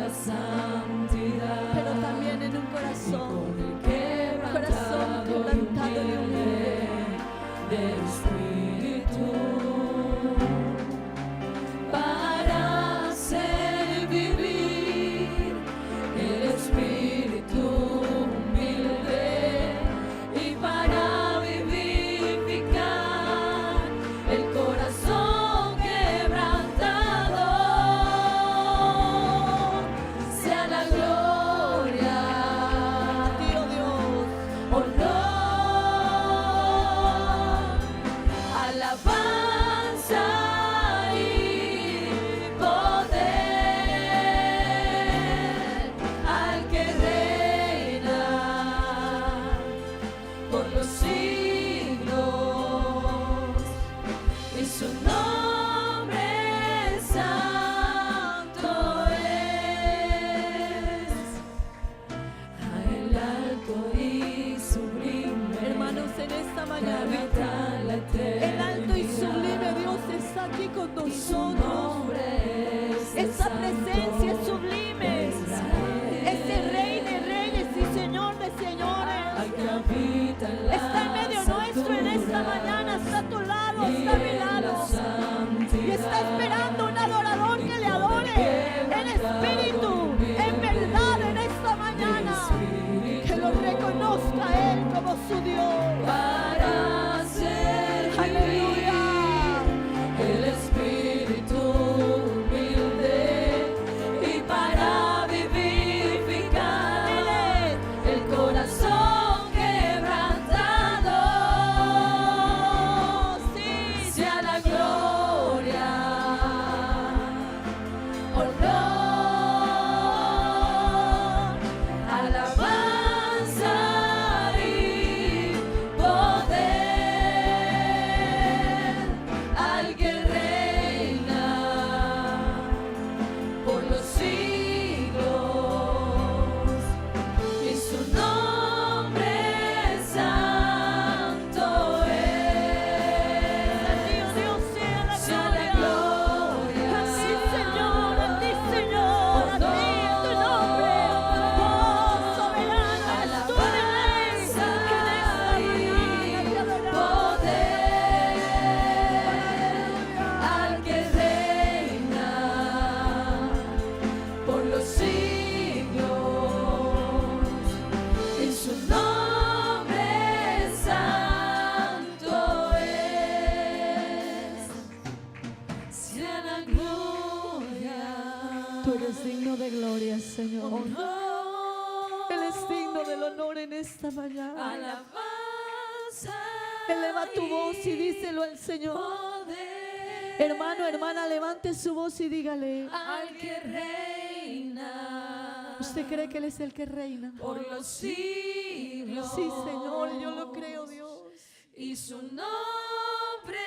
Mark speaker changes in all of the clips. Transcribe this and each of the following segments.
Speaker 1: la santidad,
Speaker 2: pero también en un corazón
Speaker 1: quebrantado
Speaker 2: quebrantado y humilde.
Speaker 1: del Espíritu, para hacer vivir el espíritu humilde y para vivificar el corazón quebrantado. Sea la gloria,
Speaker 2: Dios, Dios,
Speaker 1: honor, alabanza y poder al que reina por los siglos, y su nombre santo es. A el alto y sublime,
Speaker 2: hermanos, en esta mañana
Speaker 1: habita la
Speaker 2: el alto y
Speaker 1: eternidad.
Speaker 2: sublime Dios está aquí con
Speaker 1: Y su
Speaker 2: nosotros.
Speaker 1: nombre es
Speaker 2: Esta
Speaker 1: Santo
Speaker 2: presencia es sublime.
Speaker 1: de Israel.
Speaker 2: Este Rey de reyes y Señor de señores
Speaker 1: Al que habita en las
Speaker 2: está en medio nuestro en esta
Speaker 1: alturas,
Speaker 2: mañana. Está a tu lado,
Speaker 1: y
Speaker 2: está a mi
Speaker 1: en la
Speaker 2: lado.
Speaker 1: santidad,
Speaker 2: Y está esperando un adorador que le adore en espíritu, en verdad, en esta mañana. Que lo reconozca a Él como su Dios.
Speaker 1: para hacer
Speaker 2: Aleluya.
Speaker 1: vivir el espíritu humilde y para vivificar el corazón quebrantado.
Speaker 2: Sí,
Speaker 1: Sea la gloria, honor, alabanza y poder al que reina por los siglos, y su nombre santo es.
Speaker 2: Dios, Dios, sea la
Speaker 1: Sea la
Speaker 2: gloria.
Speaker 1: gloria,
Speaker 2: A ti, Señor, a ti, Señor, a ti, en tu nombre. Oh, soberano, eres tú, mi Rey. En esta mañana te adoramos.
Speaker 1: poder al que reina por los siglos, y su nombre santo es. Sea la gloria,
Speaker 2: Tú eres digno de gloria, Señor.
Speaker 1: honor,
Speaker 2: Él es digno del honor en esta mañana.
Speaker 1: alabanza,
Speaker 2: Eleva tu voz y díselo al Señor.
Speaker 1: poder
Speaker 2: Hermano, hermana, levante su voz y dígale.
Speaker 1: al que reina.
Speaker 2: ¿Usted cree que Él es el que reina?
Speaker 1: Por los siglos.
Speaker 2: Sí, Señor, yo lo creo, Dios.
Speaker 1: Y su nombre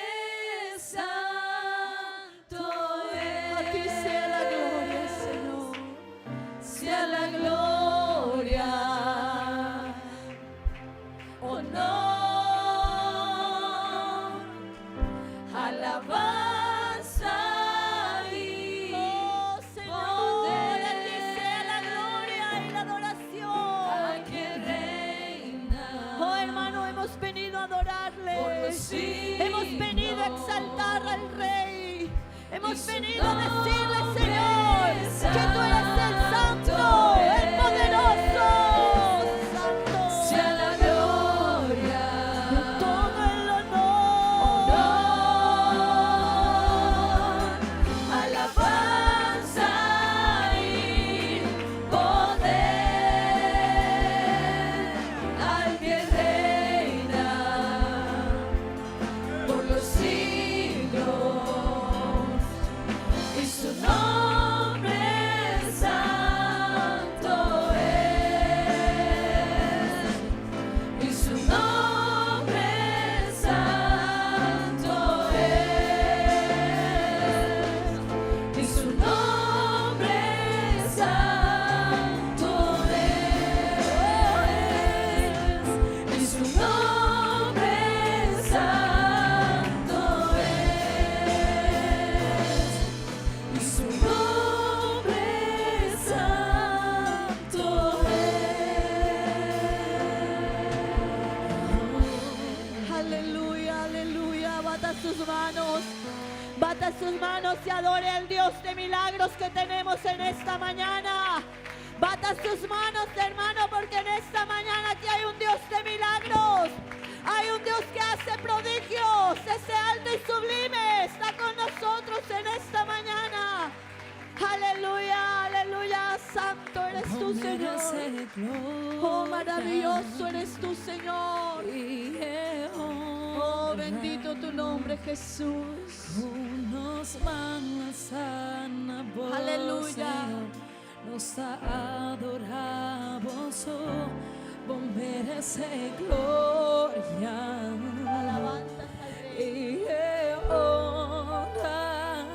Speaker 1: santo es.
Speaker 2: A ti sea la gloria, Señor.
Speaker 1: Sea la gloria, honor, alabanza y
Speaker 2: Oh, Señor, a ti sea la gloria y la adoración.
Speaker 1: al que reina
Speaker 2: Oh, hermano, hemos venido a adorarle.
Speaker 1: por los siglos.
Speaker 2: Hemos venido a exaltar al Rey. Hemos
Speaker 1: Y su
Speaker 2: venido a decirle,
Speaker 1: nombre
Speaker 2: Señor, que tú eres el
Speaker 1: santo
Speaker 2: Santo, el poderoso. Santo.
Speaker 1: Sea la gloria,
Speaker 2: Todo el honor.
Speaker 1: honor, alabanza y poder al que reina por los siglos, y su nombre santo es. Y su nombre santo es. Y su nombre santo es. Y su nombre santo es. Y su nombre santo
Speaker 2: manos y adore al Dios de milagros que tenemos en esta mañana. Batas tus manos, hermano, porque en esta mañana aquí hay un Dios de milagros. Hay un Dios que hace prodigios. Ese alto y sublime está con nosotros en esta mañana. Aleluya, aleluya. Santo eres tú, Señor. Oh, maravilloso eres tú, Señor. Oh, bendito tu nombre, Jesús. Aleluya.
Speaker 1: Nos adoramos, vos mereces gloria.
Speaker 2: Alabanza al Rey.
Speaker 1: Y honra,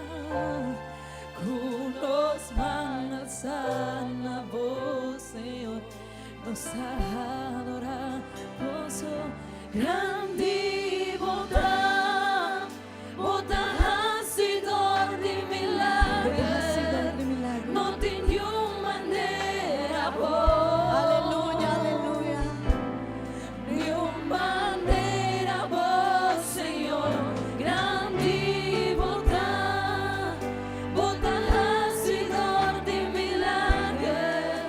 Speaker 1: cunos manasana vos, Señor, nos adoramos, grande boda, boda hacedor de milagres, no tenho maneira boa.
Speaker 2: Aleluya, aleluya.
Speaker 1: De maneira boa, Senhor, grande boda, boda hacedor de milagres,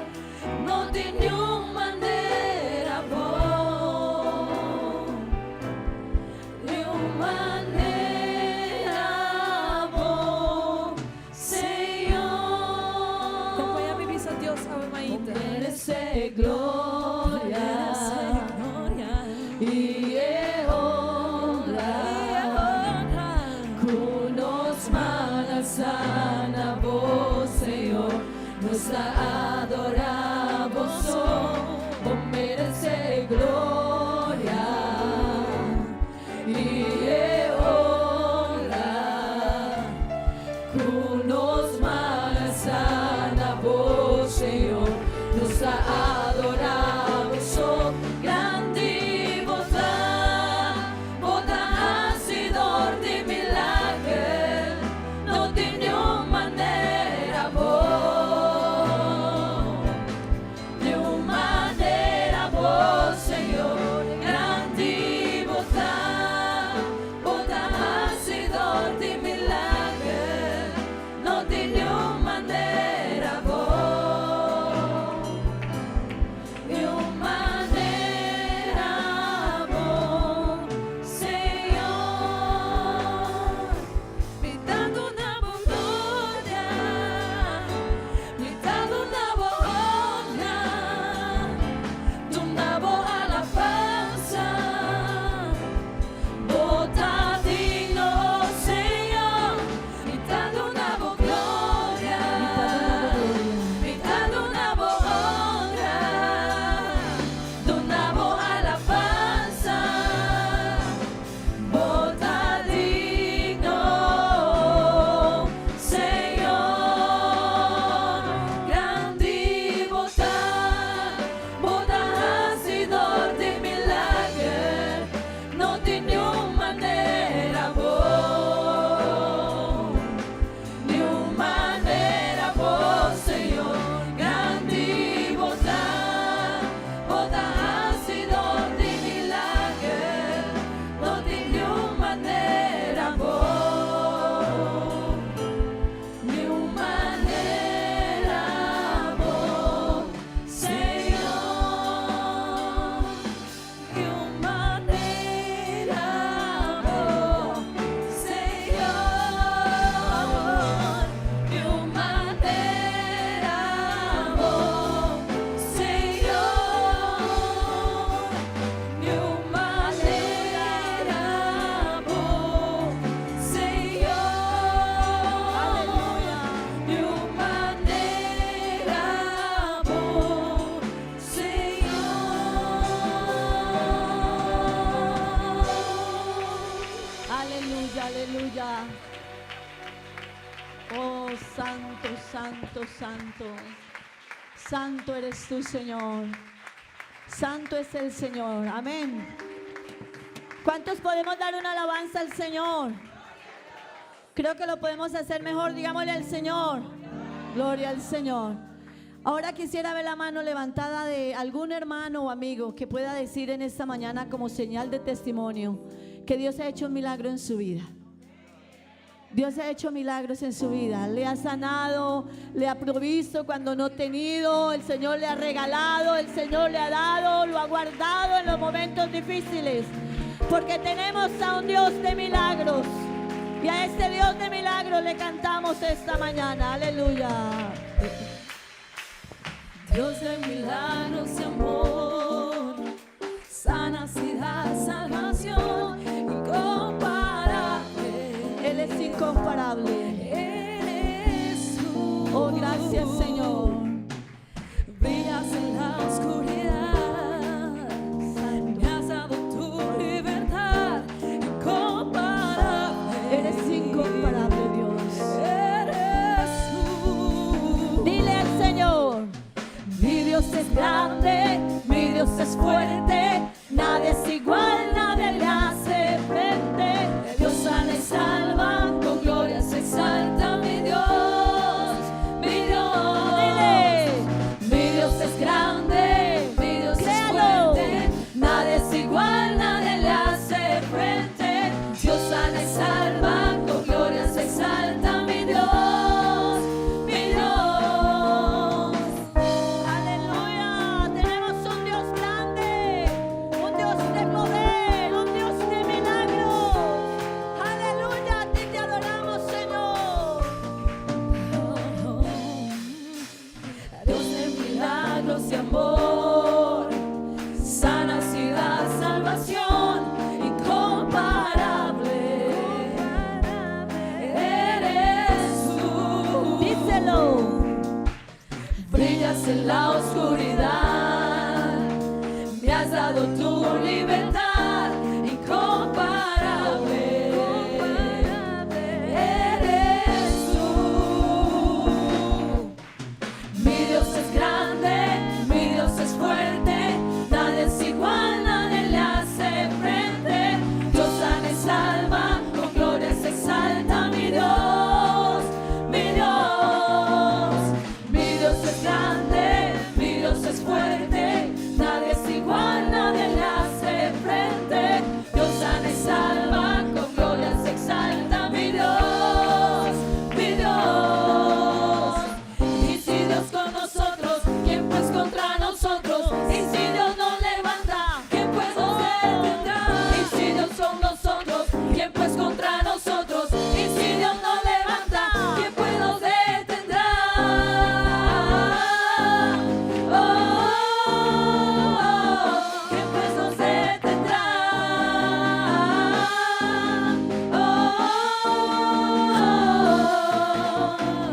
Speaker 1: não tenho maneira boa, de maneira boa, Senhor.
Speaker 2: Acompanha-me, a Deus, Ave Maria.
Speaker 1: Merece glória e honra, cunos manasana vos, Senhor, nos adoramos, vos merece glória e honra, cunos manasana vos, Senhor, nos adoramos, grande boda, boda hacedor de milagres, não tenho maneira boa, de maneira boa, Senhor, grande boda, boda hacedor de milagres, não tenho maneira boa.
Speaker 2: Aleluya. Oh, santo, santo, santo. Santo eres tú, Señor. Santo es el Señor. Amén. ¿Cuántos podemos dar una alabanza al Señor? Creo que lo podemos hacer mejor. Digámosle al Señor. Gloria al Señor. Ahora quisiera ver la mano levantada de algún hermano o amigo que pueda decir en esta mañana como señal de testimonio que Dios ha hecho un milagro en su vida. Dios ha hecho milagros en su vida. Le ha sanado, le ha provisto cuando no ha tenido. El Señor le ha regalado, el Señor le ha dado, lo ha guardado en los momentos difíciles. Porque tenemos a un Dios de milagros. Y a este Dios de milagros le cantamos esta mañana. Aleluya.
Speaker 1: Dios de milagros y amor, sanidad, salvación, incomparable.
Speaker 2: Él es incomparable.
Speaker 1: Eres tú.
Speaker 2: Oh, gracias, Señor.
Speaker 1: Brillas en la oscuridad, me has dado tu libertad, incomparable.
Speaker 2: Eres incomparable, Dios.
Speaker 1: Eres tú.
Speaker 2: Dile al Señor.
Speaker 1: Mi Dios es grande, mi Dios es fuerte, nadie es igual, nadie le hace frente. Dios sana y salva, con gloria se exalta mi Dios, mi Dios.
Speaker 2: Dile.
Speaker 1: Mi Dios es grande, mi Dios
Speaker 2: Créalo.
Speaker 1: es fuerte, nadie es igual, nadie le hace frente. Dios sana y salva, con gloria se exalta mi Dios, mi Dios.
Speaker 2: Aleluya. Tenemos un Dios grande, un Dios de poder, un Dios de milagros. Aleluya. A ti te adoramos, Señor.
Speaker 1: Dios de milagros y amor, sanidad, salvación, incomparable. Eres tú.
Speaker 2: Díselo.
Speaker 1: Brillas en la oscuridad, me has dado tu libertad, incomparable. Eres tú. Mi Dios es grande, mi Dios es fuerte, nadie es igual, nadie le hace frente. Dios sana y salva, con gloria se exalta mi Dios, mi Dios. Mi Dios es grande, mi Dios es fuerte, nadie es igual, nadie le hace frente. Dios sana y salva, con gloria se exalta mi Dios, mi Dios. Y si Dios con nosotros, ¿quién pues contra nosotros? Y si Dios nos levanta, ¿quién pues nos detendrá? Y si Dios con nosotros, ¿quién pues contra nosotros? Y si Dios nos levanta, ¿quién pues nos detendrá? Oh, oh, oh, ¿quién pues nos detendrá? Oh, oh, oh.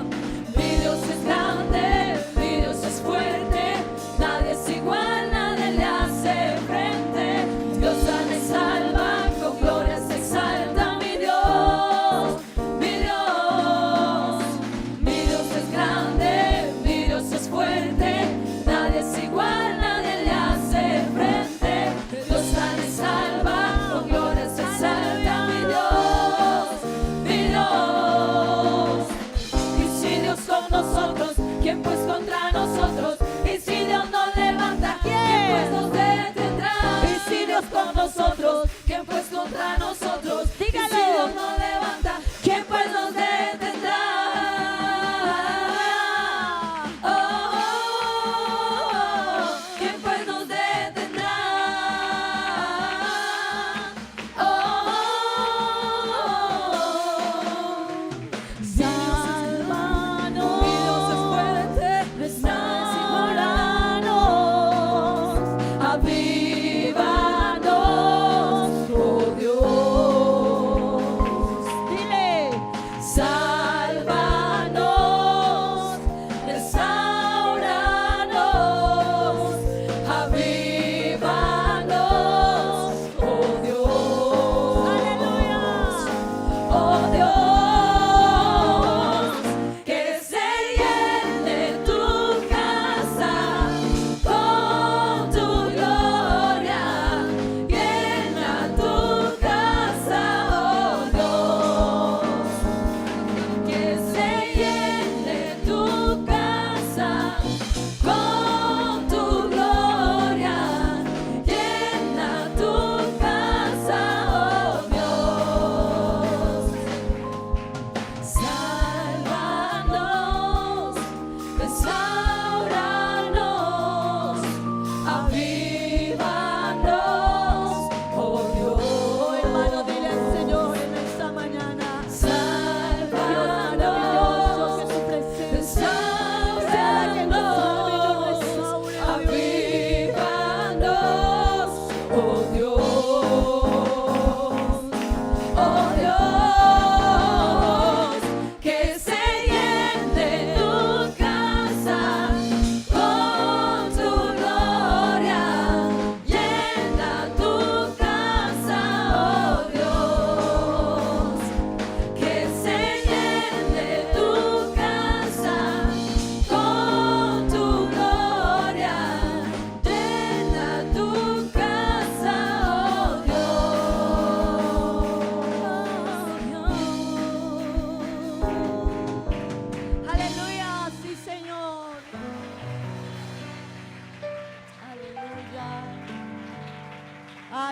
Speaker 1: Mi Dios es grande, mi Dios es fuerte, nadie es igual, nadie le hace frente. Dios sana y salva, con gloria se exalta mi Dios, mi Dios. Mi Dios es grande, mi Dios es fuerte, nadie es igual, nadie le hace frente. Dios sana y salva, con gloria se exalta mi Dios, mi Dios. Y si Dios con nosotros, ¿quién pues contra nosotros? Y si Dios nos levanta, ¿quién pues nos detendrá? Y si Dios con nosotros, ¿quién pues contra nosotros?
Speaker 2: Dígalo.
Speaker 1: Y si Dios nos levanta, ¿quién pues nos detendrá? Oh, oh, oh, ¿quién pues nos detendrá? Oh, oh, oh.
Speaker 2: Sálvanos.
Speaker 1: Mi Dios es fuerte, nadie es igual,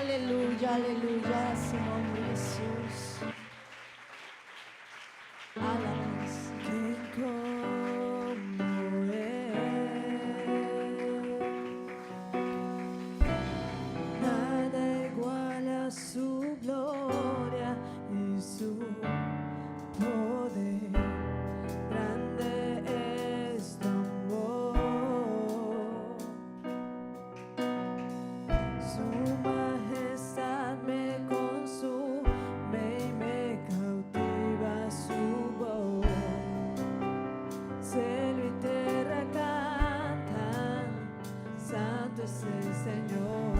Speaker 2: Aleluya, aleluya, su nombre Jesús. Alabanza.
Speaker 1: ¿Quién como Él? Nada iguala su gloria y su poder. Grande es tu amor. Su majestad me consume y me cautiva su voz. Cielo y tierra cantan, santo es el Señor.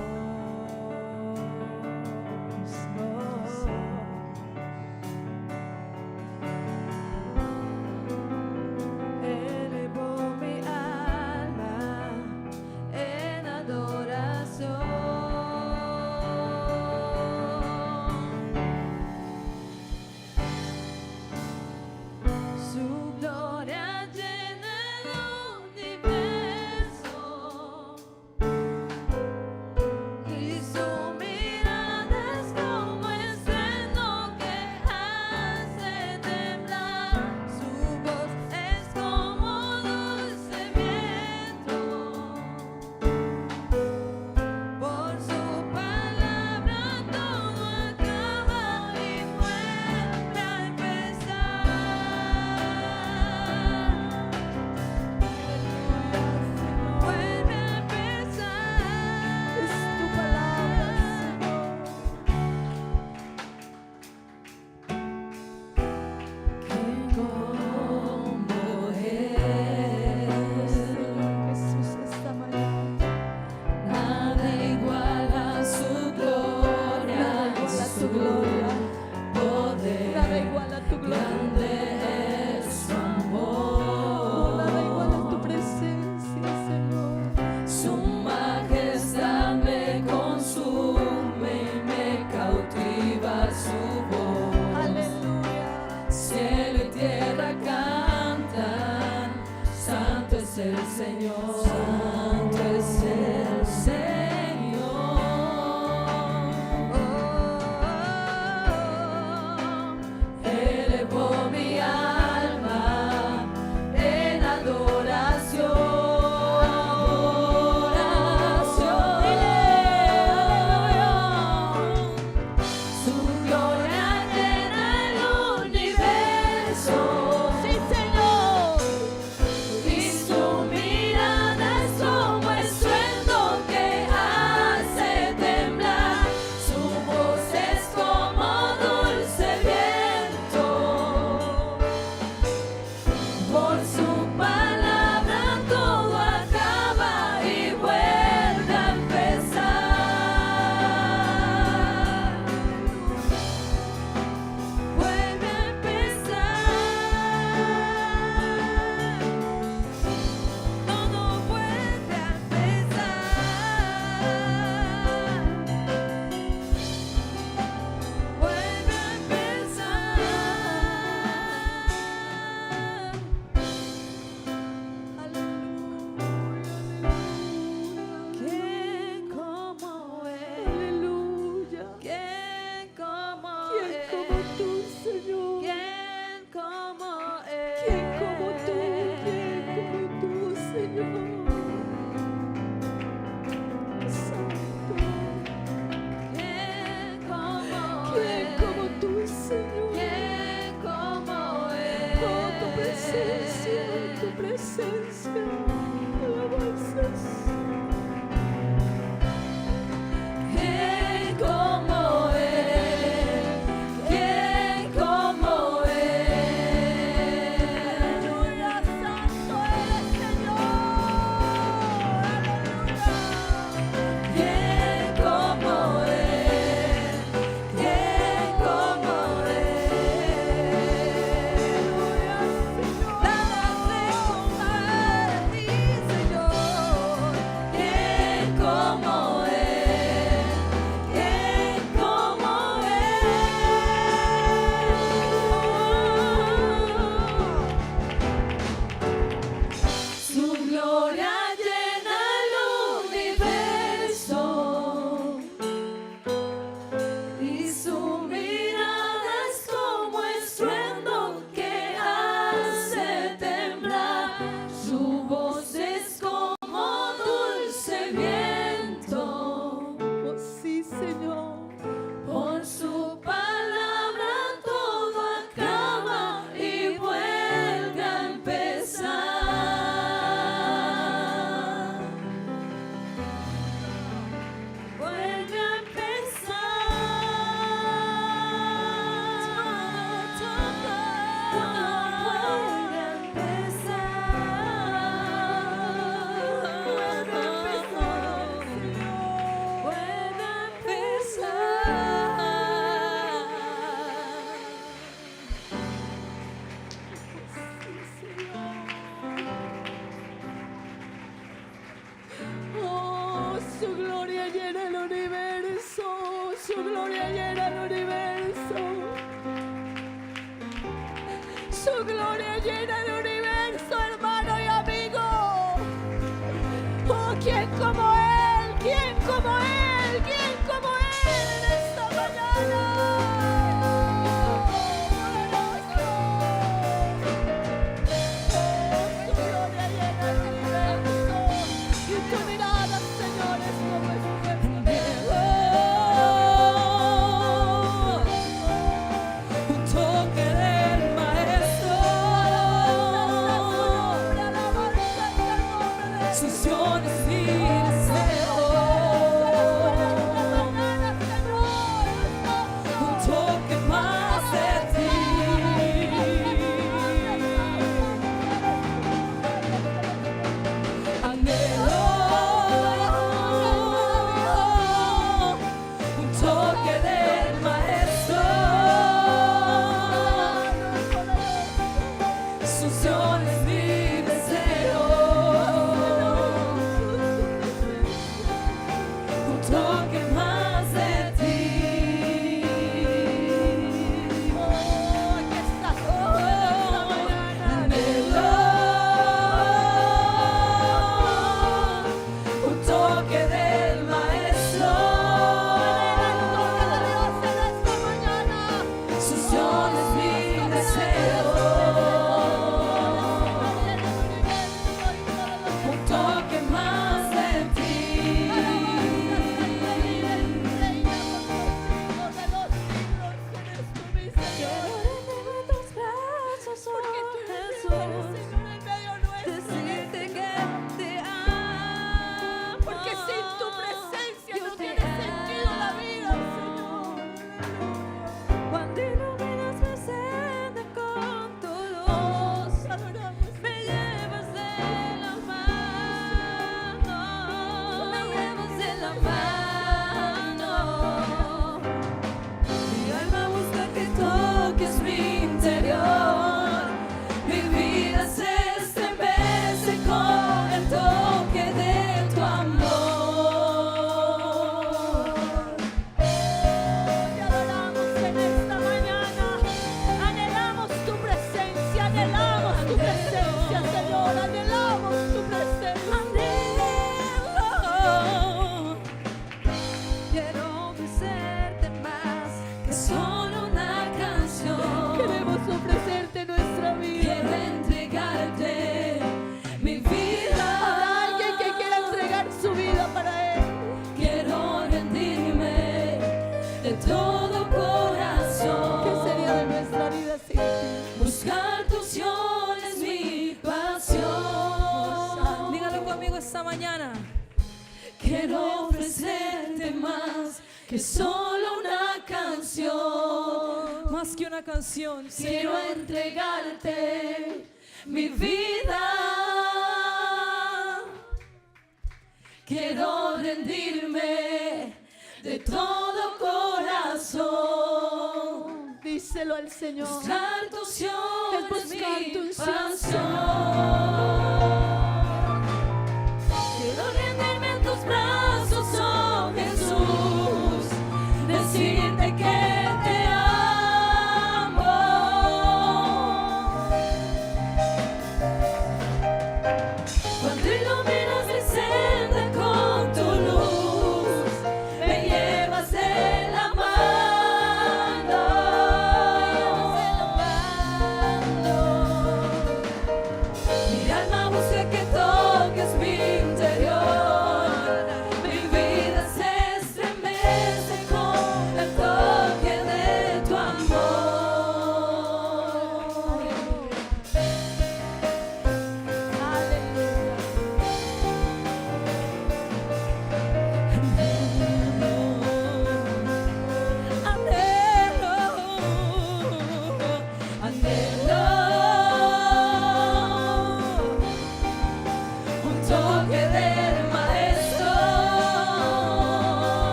Speaker 1: Elevo mi alma en adoración. Su gloria llena el universo y su mirada es como estruendo que hace temblar. Su voz es como dulce viento. Por su palabra todo acaba y vuelve a empezar. Vuelve a empezar.
Speaker 2: Es tu palabra,
Speaker 1: ¿Quién como
Speaker 2: Jesús, esta mañana.
Speaker 1: Nada iguala su gloria,
Speaker 2: Nada iguala tu gloria.
Speaker 1: poder.
Speaker 2: Nada iguala tu gloria.
Speaker 1: Grande es su
Speaker 2: Oh, nada iguala
Speaker 1: amor.
Speaker 2: tu presencia, Señor.
Speaker 1: Su majestad me consume y me cautiva su voz.
Speaker 2: Aleluya.
Speaker 1: Cielo y tierra cantan, santo es el Señor. Santo es el Señor. Elevo mi alma en adoración. Su gloria llena el universo.
Speaker 2: Sí, Señor.
Speaker 1: Y su mirada es como estruendo que hace temblar. Su voz es como dulce viento. Por su palabra todo acaba y vuelve a empezar. Vuelve a empezar. Todo vuelve a empezar. Vuelve a empezar. ¿Quién como Él?
Speaker 2: Aleluya.
Speaker 1: ¿Quién como
Speaker 2: ¿Quién
Speaker 1: Él?
Speaker 2: como tú, Señor?
Speaker 1: ¿Quién como Él?
Speaker 2: ¿Quién como tú? ¿Quién como tú, Señor? Santo.
Speaker 1: ¿Quién como
Speaker 2: ¿Quién
Speaker 1: Él?
Speaker 2: como tú, Señor?
Speaker 1: ¿Quién como Él?
Speaker 2: Oh, tu presencia, alabanzas.
Speaker 1: ¿Quién como Él? ¿Quién como Él?
Speaker 2: Aleluya, santo eres, Señor. Aleluya.
Speaker 1: ¿Quién como Él? ¿Quién como Él?
Speaker 2: Aleluya, Señor.
Speaker 1: Nada se compara. el viento.
Speaker 2: Oh, sí, Señor.
Speaker 1: Por su palabra todo acaba y vuelve a empezar. Vuelve a
Speaker 2: Oh, su gloria llena el universo, su gloria llena el universo, su gloria llena el universo, hermano y amigo. Oh, ¿quién como Él? ¿Quién como Él? ¿Quién como Él en esta mañana? Su gloria llena el universo y tu mirada, Señor, es como el
Speaker 1: un toque del maestro, succión es mi deseo, un toque más de ti, anhelo un toque del maestro, succión es mi deseo, un toque más de ti.
Speaker 2: Aquí estás tú en esta mañana.
Speaker 1: Anhelo un toque del maestro, succión es mi deseo, un toque más de ti.
Speaker 2: Porque tú eres el Señor en medio nuestro.
Speaker 1: Decirte que te amo,
Speaker 2: Porque sin tu presencia no tiene sentido la vida, Señor.
Speaker 1: cuando iluminas mi senda con tu luz, me llevas de la mano, me llevas de la mano. Mi alma busca que toques mi interior, mi vida se estremece con el toque de tu amor.
Speaker 2: Te adoramos en esta mañana. Anhelamos tu presencia, Señor. Anhelamos tu presencia.
Speaker 1: Anhelo, quiero ofrecerte más que solo una canción.
Speaker 2: Queremos ofrecerte nuestra vida.
Speaker 1: Quiero entregarte mi vida.
Speaker 2: Habrá alguien que quiera entregar su vida para Él.
Speaker 1: Quiero rendirme de todo corazón.
Speaker 2: ¿Qué sería de nuestra vida sin ti?
Speaker 1: Buscar tu unción es mi pasión. Dígalo conmigo esta mañana. Quiero ofrecerte más que solo una canción. Más que una canción. Quiero entregarte mi vida. Quiero rendirme de todo corazón.
Speaker 2: Díselo al Señor.
Speaker 1: Buscar tu unción
Speaker 2: Es buscar
Speaker 1: mi
Speaker 2: tu unción,
Speaker 1: pasión. Quiero rendirme en tus brazos, oh Jesús, decirte que te amo. Cuando iluminas mi senda con tu luz, me llevas de la mano.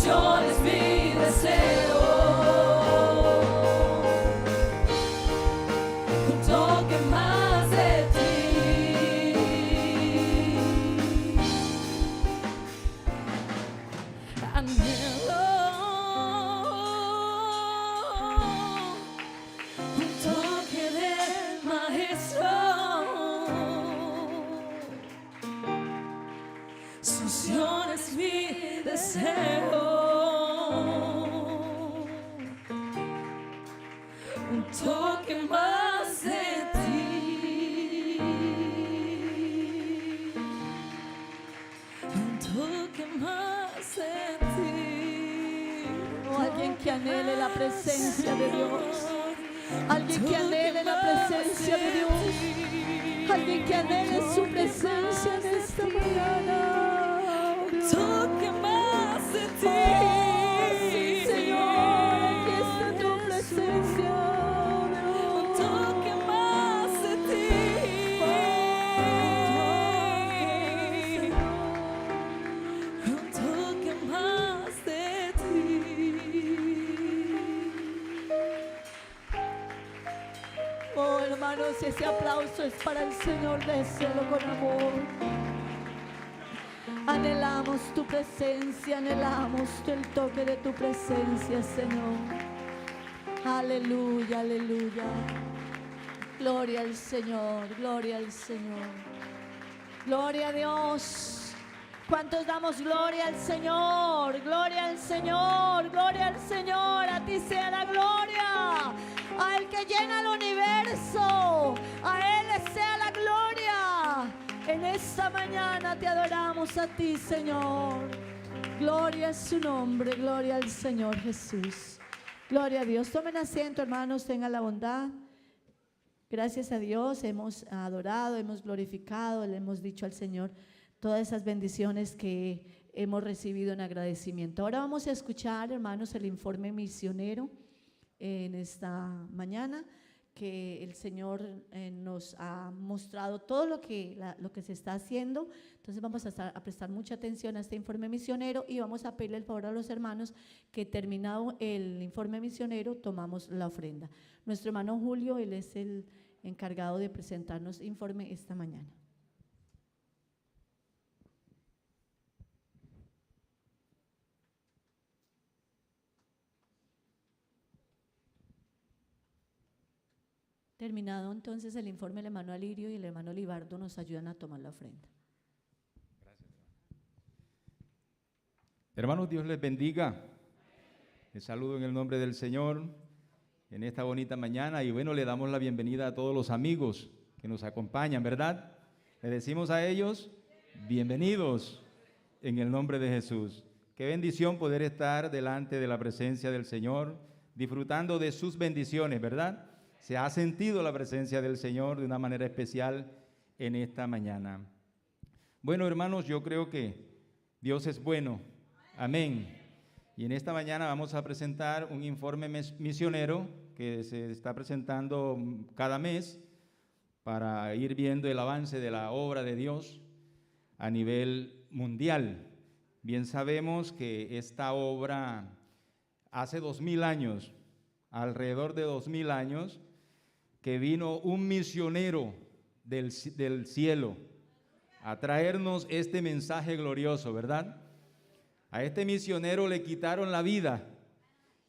Speaker 1: Señor es mi deseo. Un toque más de ti. Anhelo un toque del Maestro. Su unción es mi deseo. Un toque más de ti. Un toque más de ti.
Speaker 2: Oh, alguien que anhele la presencia de Dios. Alguien que anhele la presencia de Dios. Alguien que anhele su presencia en esta mañana. Oh, Dios.
Speaker 1: Toque más de ti.
Speaker 2: Oh, sí, Señor, aquí está tu presencia. Oh, Dios.
Speaker 1: Un toque más de ti. Un toque más de ti.
Speaker 2: Oh, hermanos, ese aplauso es para el Señor. Déselo con amor. Anhelamos tu presencia, anhelamos el toque de tu presencia, Señor. Aleluya, aleluya. Gloria al Señor, gloria al Señor. Gloria a Dios. ¿Cuántos damos gloria al Señor? Gloria al Señor, gloria al Señor. A ti sea la gloria. A el que llena el universo, a Él sea la gloria. En esta mañana te adoramos a ti, Señor. Gloria a su nombre, gloria al Señor Jesús. Gloria a Dios. Tomen asiento, hermanos, tengan la bondad. Gracias a Dios hemos adorado, hemos glorificado, le hemos dicho al Señor todas esas bendiciones que hemos recibido en agradecimiento. Ahora vamos a escuchar, hermanos, el informe misionero en esta mañana, que el Señor nos ha mostrado todo lo que se está haciendo. Entonces vamos a prestar mucha atención a este informe misionero y vamos a pedirle el favor a los hermanos que, terminado el informe misionero, tomamos la ofrenda. Nuestro hermano Julio, él es el encargado de presentarnos informe esta mañana. Terminado entonces el informe, el hermano Alirio y el hermano Libardo nos ayudan a tomar la ofrenda.
Speaker 3: Gracias. Hermanos, Dios les bendiga. Les saludo en el nombre del Señor en esta bonita mañana y bueno, le damos la bienvenida a todos los amigos que nos acompañan, ¿verdad? Le decimos a ellos, bienvenidos en el nombre de Jesús. Qué bendición poder estar delante de la presencia del Señor, disfrutando de sus bendiciones, ¿verdad? Se ha sentido la presencia del Señor de una manera especial en esta mañana. Bueno, hermanos, yo creo que Dios es bueno. Amén. Y en esta mañana vamos a presentar un informe misionero que se está presentando cada mes para ir viendo el avance de la obra de Dios a nivel mundial. Bien sabemos que esta obra hace 2000 años, alrededor de 2000 años, que vino un misionero del cielo a traernos este mensaje glorioso, ¿verdad? A este misionero le quitaron la vida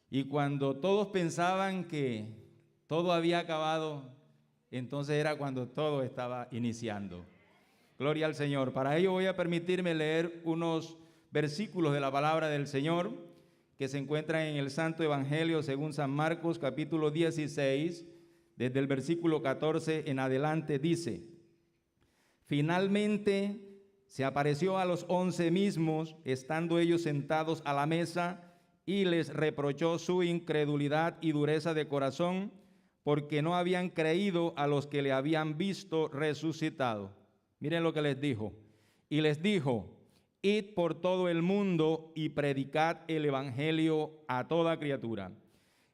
Speaker 3: y cuando todos pensaban que todo había acabado, entonces era cuando todo estaba iniciando. Gloria al Señor. Para ello voy a permitirme leer unos versículos de la palabra del Señor que se encuentran en el Santo Evangelio según San Marcos, capítulo 16, desde el versículo 14 en adelante dice: finalmente se apareció a los 11 mismos, estando ellos sentados a la mesa, y les reprochó su incredulidad y dureza de corazón, porque no habían creído a los que le habían visto resucitado. Miren lo que les dijo. Y les dijo: id por todo el mundo y predicad el evangelio a toda criatura.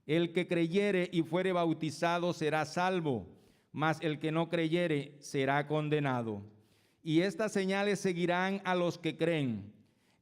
Speaker 3: El que creyere y fuere bautizado será salvo, mas el que no creyere será condenado. Y estas señales seguirán a los que creen.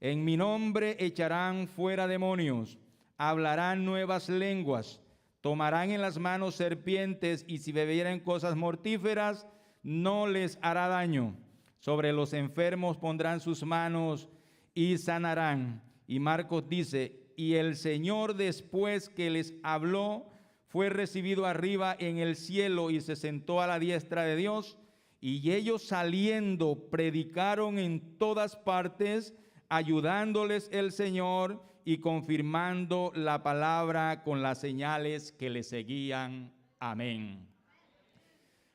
Speaker 3: En mi nombre echarán fuera demonios, hablarán nuevas lenguas, tomarán en las manos serpientes, y si bebieren cosas mortíferas, no les hará daño. Sobre los enfermos pondrán sus manos y sanarán. Y Marcos dice, y el Señor, después que les habló, fue recibido arriba en el cielo y se sentó a la diestra de Dios. Y ellos saliendo predicaron en todas partes, ayudándoles el Señor y confirmando la palabra con las señales que le seguían. Amén.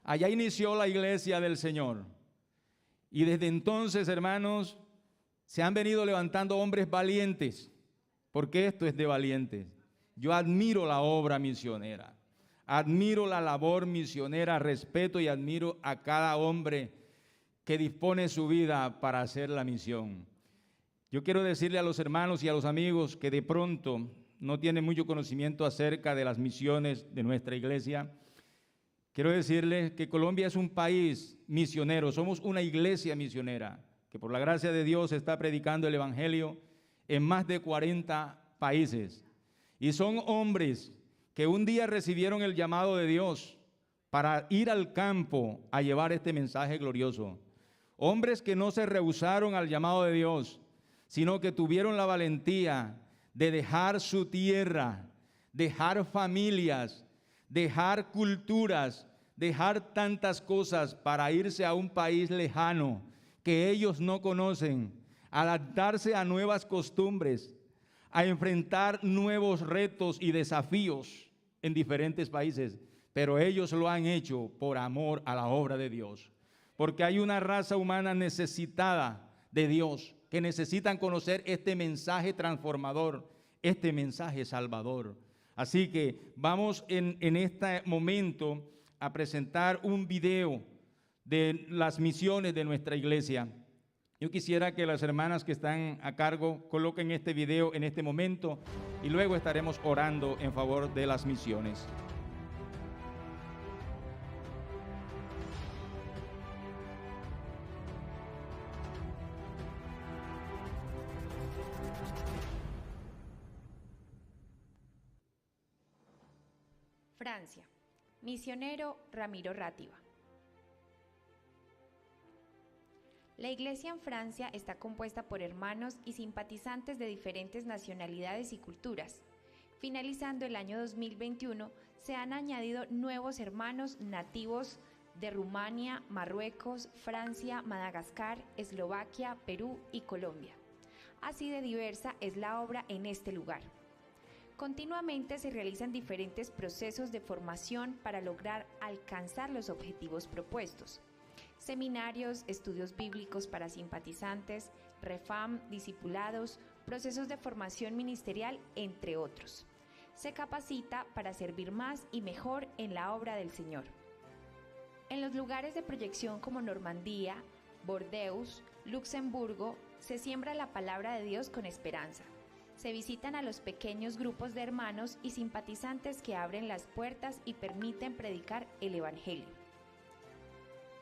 Speaker 3: Allá inició la iglesia del Señor. Y desde entonces, hermanos, se han venido levantando hombres valientes, porque esto es de valientes. Yo admiro la obra misionera, admiro la labor misionera, respeto y admiro a cada hombre que dispone su vida para hacer la misión. Yo quiero decirle a los hermanos y a los amigos que de pronto no tienen mucho conocimiento acerca de las misiones de nuestra iglesia. Quiero decirles que Colombia es un país misionero, somos una iglesia misionera, que por la gracia de Dios está predicando el evangelio en más de 40 países. Y son hombres que un día recibieron el llamado de Dios para ir al campo a llevar este mensaje glorioso. Hombres que no se rehusaron al llamado de Dios, sino que tuvieron la valentía de dejar su tierra, dejar familias, dejar culturas, dejar tantas cosas para irse a un país lejano que ellos no conocen, adaptarse a nuevas costumbres, a enfrentar nuevos retos y desafíos en diferentes países, pero ellos lo han hecho por amor a la obra de Dios, porque hay una raza humana necesitada de Dios, que necesitan conocer este mensaje transformador, este mensaje salvador. Así que vamos en este momento a presentar un video de las misiones de nuestra iglesia. Yo quisiera que las hermanas que están a cargo coloquen este video en este momento y luego estaremos orando en favor de las misiones.
Speaker 4: Francia. Misionero Ramiro Rátiva. La iglesia en Francia está compuesta por hermanos y simpatizantes de diferentes nacionalidades y culturas. Finalizando el año 2021, se han añadido nuevos hermanos nativos de Rumania, Marruecos, Francia, Madagascar, Eslovaquia, Perú y Colombia. Así de diversa es la obra en este lugar. Continuamente se realizan diferentes procesos de formación para lograr alcanzar los objetivos propuestos. Seminarios, estudios bíblicos para simpatizantes, refam, discipulados, procesos de formación ministerial, entre otros. Se capacita para servir más y mejor en la obra del Señor. En los lugares de proyección como Normandía, Bordeaux, Luxemburgo, se siembra la palabra de Dios con esperanza. Se visitan a los pequeños grupos de hermanos y simpatizantes que abren las puertas y permiten predicar el Evangelio.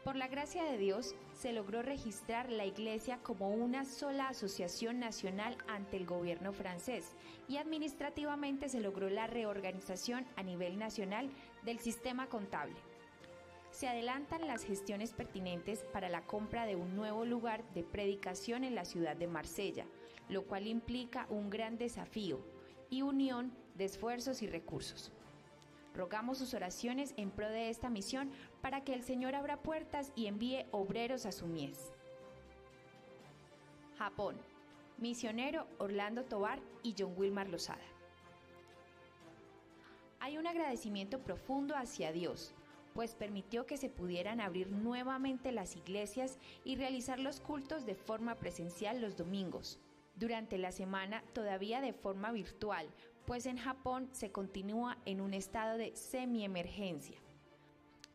Speaker 4: Por la gracia de Dios, se logró registrar la Iglesia como una sola asociación nacional ante el gobierno francés y administrativamente se logró la reorganización a nivel nacional del sistema contable. Se adelantan las gestiones pertinentes para la compra de un nuevo lugar de predicación en la ciudad de Marsella, lo cual implica un gran desafío y unión de esfuerzos y recursos. Rogamos sus oraciones en pro de esta misión para que el Señor abra puertas y envíe obreros a su mies. Japón. Misionero Orlando Tovar y John Wilmar Lozada. Hay un agradecimiento profundo hacia Dios, pues permitió que se pudieran abrir nuevamente las iglesias y realizar los cultos de forma presencial los domingos. Durante la semana, todavía de forma virtual, pues en Japón se continúa en un estado de semiemergencia.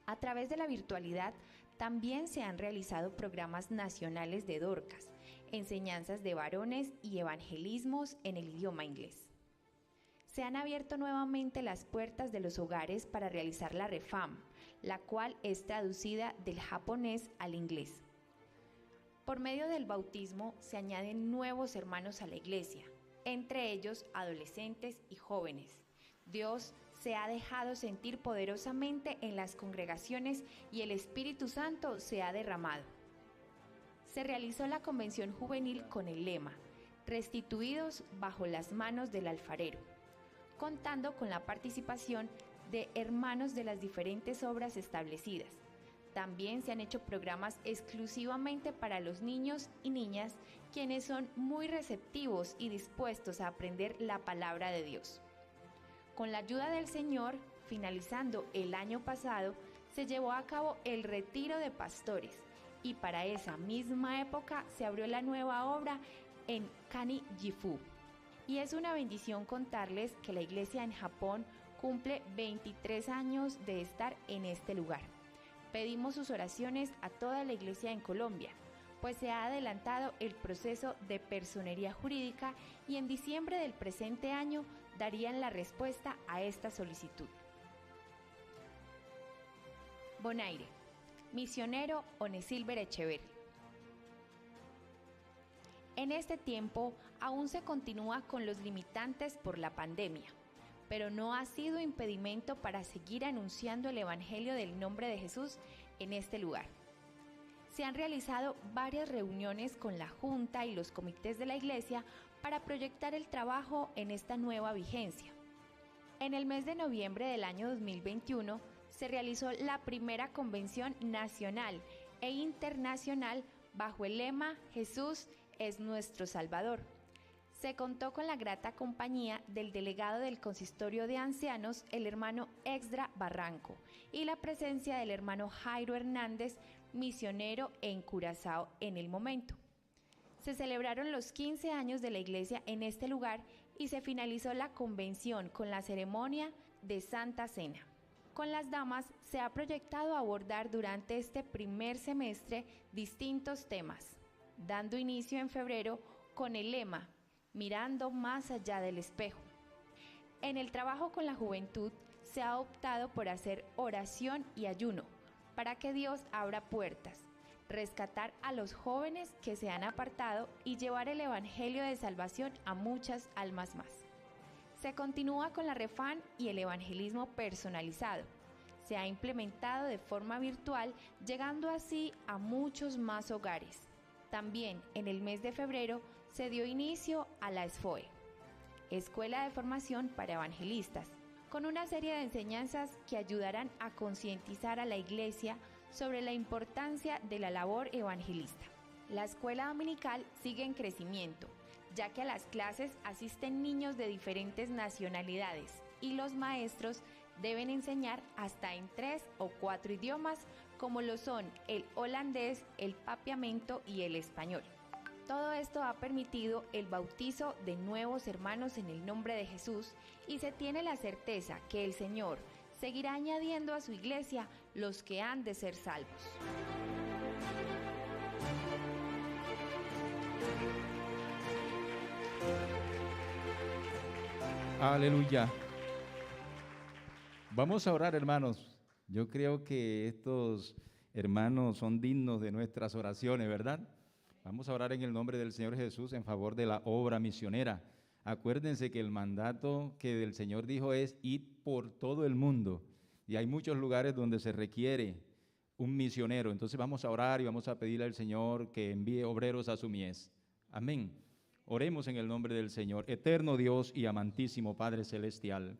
Speaker 4: A través de la virtualidad también se han realizado programas nacionales de Dorcas, enseñanzas de varones y evangelismos en el idioma inglés. Se han abierto nuevamente las puertas de los hogares para realizar la Refam, la cual es traducida del japonés al inglés. Por medio del bautismo se añaden nuevos hermanos a la iglesia, entre ellos adolescentes y jóvenes. Dios se ha dejado sentir poderosamente en las congregaciones y el Espíritu Santo se ha derramado. Se realizó la convención juvenil con el lema "Restituidos bajo las manos del alfarero", contando con la participación de hermanos de las diferentes obras establecidas. También se han hecho programas exclusivamente para los niños y niñas, quienes son muy receptivos y dispuestos a aprender la palabra de Dios. Con la ayuda del Señor, finalizando el año pasado, se llevó a cabo el retiro de pastores y para esa misma época se abrió la nueva obra en Kani-Gifu. Y es una bendición contarles que la iglesia en Japón cumple 23 años de estar en este lugar. Pedimos sus oraciones a toda la iglesia en Colombia, pues se ha adelantado el proceso de personería jurídica y en diciembre del presente año darían la respuesta a esta solicitud. Bonaire, misionero Onesilver Echeverri. En este tiempo aún se continúa con los limitantes por la pandemia, pero no ha sido impedimento para seguir anunciando el Evangelio del nombre de Jesús en este lugar. Se han realizado varias reuniones con la Junta y los comités de la Iglesia para proyectar el trabajo en esta nueva vigencia. En el mes de noviembre del año 2021 se realizó la primera convención nacional e internacional bajo el lema "Jesús es nuestro Salvador". Se contó con la grata compañía del delegado del Consistorio de Ancianos, el hermano Exdra Barranco, y la presencia del hermano Jairo Hernández, misionero en Curazao en el momento. Se celebraron los 15 años de la iglesia en este lugar y se finalizó la convención con la ceremonia de Santa Cena. Con las damas se ha proyectado abordar durante este primer semestre distintos temas, dando inicio en febrero con el lema "Mirando más allá del espejo". En el trabajo con la juventud se ha optado por hacer oración y ayuno para que Dios abra puertas, rescatar a los jóvenes que se han apartado y llevar el evangelio de salvación a muchas almas más. Se continúa con la Refan y el evangelismo personalizado. Se ha implementado de forma virtual, llegando así a muchos más hogares. También en el mes de febrero se dio inicio a la ESFOE, Escuela de Formación para Evangelistas, con una serie de enseñanzas que ayudarán a concientizar a la iglesia sobre la importancia de la labor evangelista. La escuela dominical sigue en crecimiento, ya que a las clases asisten niños de diferentes nacionalidades y los maestros deben enseñar hasta en 3 o 4 idiomas, como lo son el holandés, el papiamento y el español. Todo esto ha permitido el bautizo de nuevos hermanos en el nombre de Jesús y se tiene la certeza que el Señor seguirá añadiendo a su iglesia los que han de ser salvos.
Speaker 3: Aleluya. Vamos a orar, hermanos. Yo creo que estos hermanos son dignos de nuestras oraciones, ¿verdad? Vamos a orar en el nombre del Señor Jesús en favor de la obra misionera. Acuérdense que el mandato que del Señor dijo es ir por todo el mundo. Y hay muchos lugares donde se requiere un misionero. Entonces vamos a orar y vamos a pedirle al Señor que envíe obreros a su mies. Amén. Oremos en el nombre del Señor. Eterno Dios y amantísimo Padre Celestial,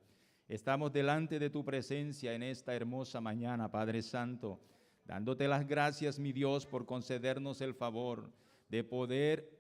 Speaker 3: estamos delante de tu presencia en esta hermosa mañana, Padre Santo, dándote las gracias, mi Dios, por concedernos el favor de poder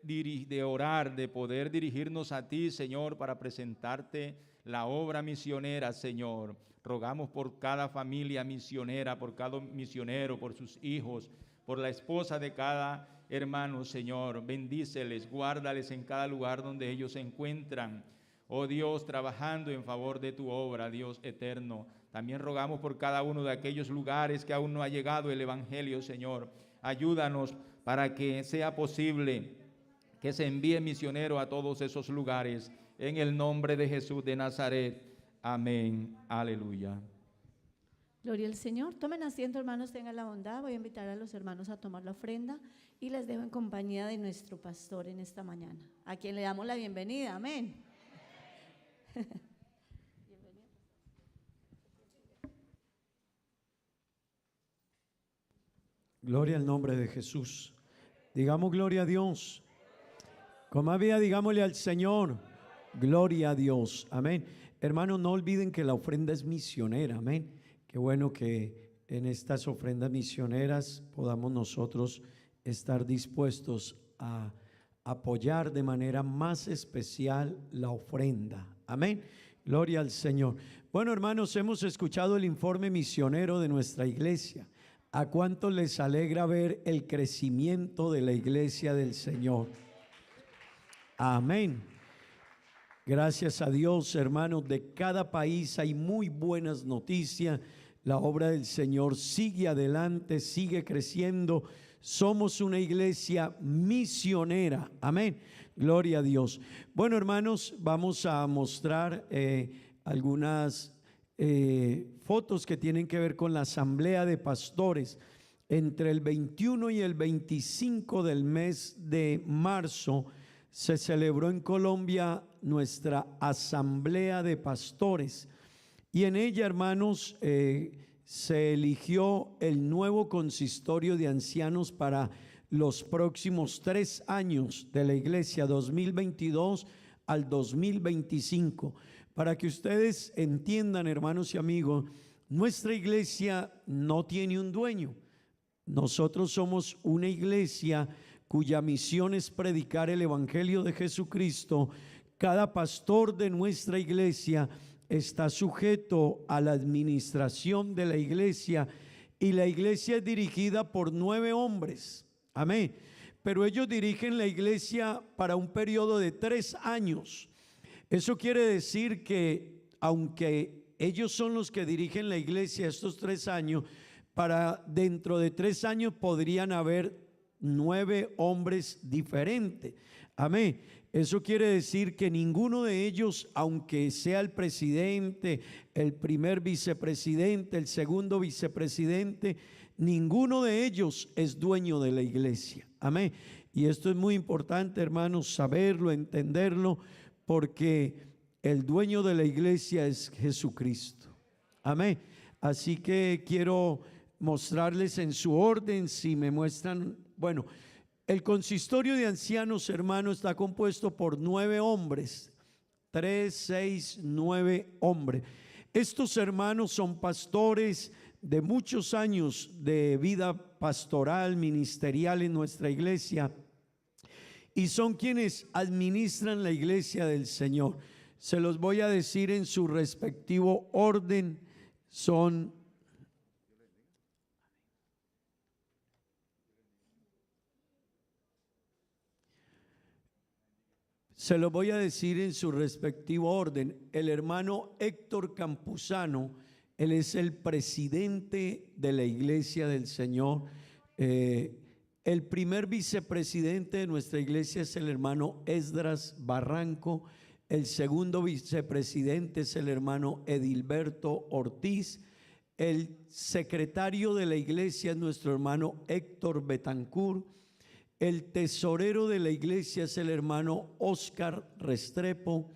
Speaker 3: orar, de poder dirigirnos a ti, Señor, para presentarte la obra misionera, Señor. Rogamos por cada familia misionera, por cada misionero, por sus hijos, por la esposa de cada hermano, Señor. Bendíceles, guárdales en cada lugar donde ellos se encuentran. Oh Dios, trabajando en favor de tu obra, Dios eterno. También rogamos por cada uno de aquellos lugares que aún no ha llegado el Evangelio, Señor. Ayúdanos para que sea posible que se envíe misionero a todos esos lugares. En el nombre de Jesús de Nazaret. Amén. Aleluya.
Speaker 2: Gloria al Señor. Tomen asiento, hermanos, tengan la bondad. Voy a invitar a los hermanos a tomar la ofrenda y les dejo en compañía de nuestro pastor en esta mañana, a quien le damos la bienvenida. Amén.
Speaker 5: Gloria al nombre de Jesús. Digamos gloria a Dios. Como había, digámosle al Señor, gloria a Dios. Amén. Hermanos, no olviden que la ofrenda es misionera. Amén. Qué bueno que en estas ofrendas misioneras podamos nosotros estar dispuestos a apoyar de manera más especial la ofrenda. Amén. Gloria al Señor. Bueno, hermanos, hemos escuchado el informe misionero de nuestra iglesia. ¿A cuánto les alegra ver el crecimiento de la iglesia del Señor? Amén. Gracias a Dios, hermanos, de cada país hay muy buenas noticias. La obra del Señor sigue adelante, sigue creciendo. Somos una iglesia misionera. Amén. Gloria a Dios. Bueno, hermanos, vamos a mostrar algunas fotos que tienen que ver con la asamblea de pastores. Entre el 21 y el 25 del mes de marzo se celebró en Colombia nuestra asamblea de pastores, y en ella, hermanos, se eligió el nuevo consistorio de ancianos para los próximos 3 años de la iglesia, 2022 al 2025. Para que ustedes entiendan, hermanos y amigos, nuestra iglesia no tiene un dueño. Nosotros somos una iglesia cuya misión es predicar el evangelio de Jesucristo. Cada pastor de nuestra iglesia está sujeto a la administración de la iglesia, y la iglesia es dirigida por 9 hombres. Amén. Pero ellos dirigen la iglesia para un periodo de 3 años. Eso quiere decir que aunque ellos son los que dirigen la iglesia estos 3 años, para dentro de 3 años podrían haber 9 hombres diferentes. Amén. Eso quiere decir que ninguno de ellos, aunque sea el presidente, el primer vicepresidente, el segundo vicepresidente, ninguno de ellos es dueño de la iglesia. Amén. Y esto es muy importante, hermanos, saberlo, entenderlo, porque el dueño de la iglesia es Jesucristo. Amén. Así que quiero mostrarles en su orden, si me muestran. Bueno, el consistorio de ancianos, hermanos, está compuesto por 9 hombres. 3, 6, 9 hombres. Estos hermanos son pastores de muchos años de vida pastoral, ministerial en nuestra iglesia, y son quienes administran la iglesia del Señor. Se los voy a decir en su respectivo orden. Se lo voy a decir en su respectivo orden. El hermano Héctor Campuzano, él es el presidente de la iglesia del Señor. El primer vicepresidente de nuestra iglesia es el hermano Esdras Barranco. El segundo vicepresidente es el hermano Edilberto Ortiz. El secretario de la iglesia es nuestro hermano Héctor Betancourt. El tesorero de la iglesia es el hermano Oscar Restrepo.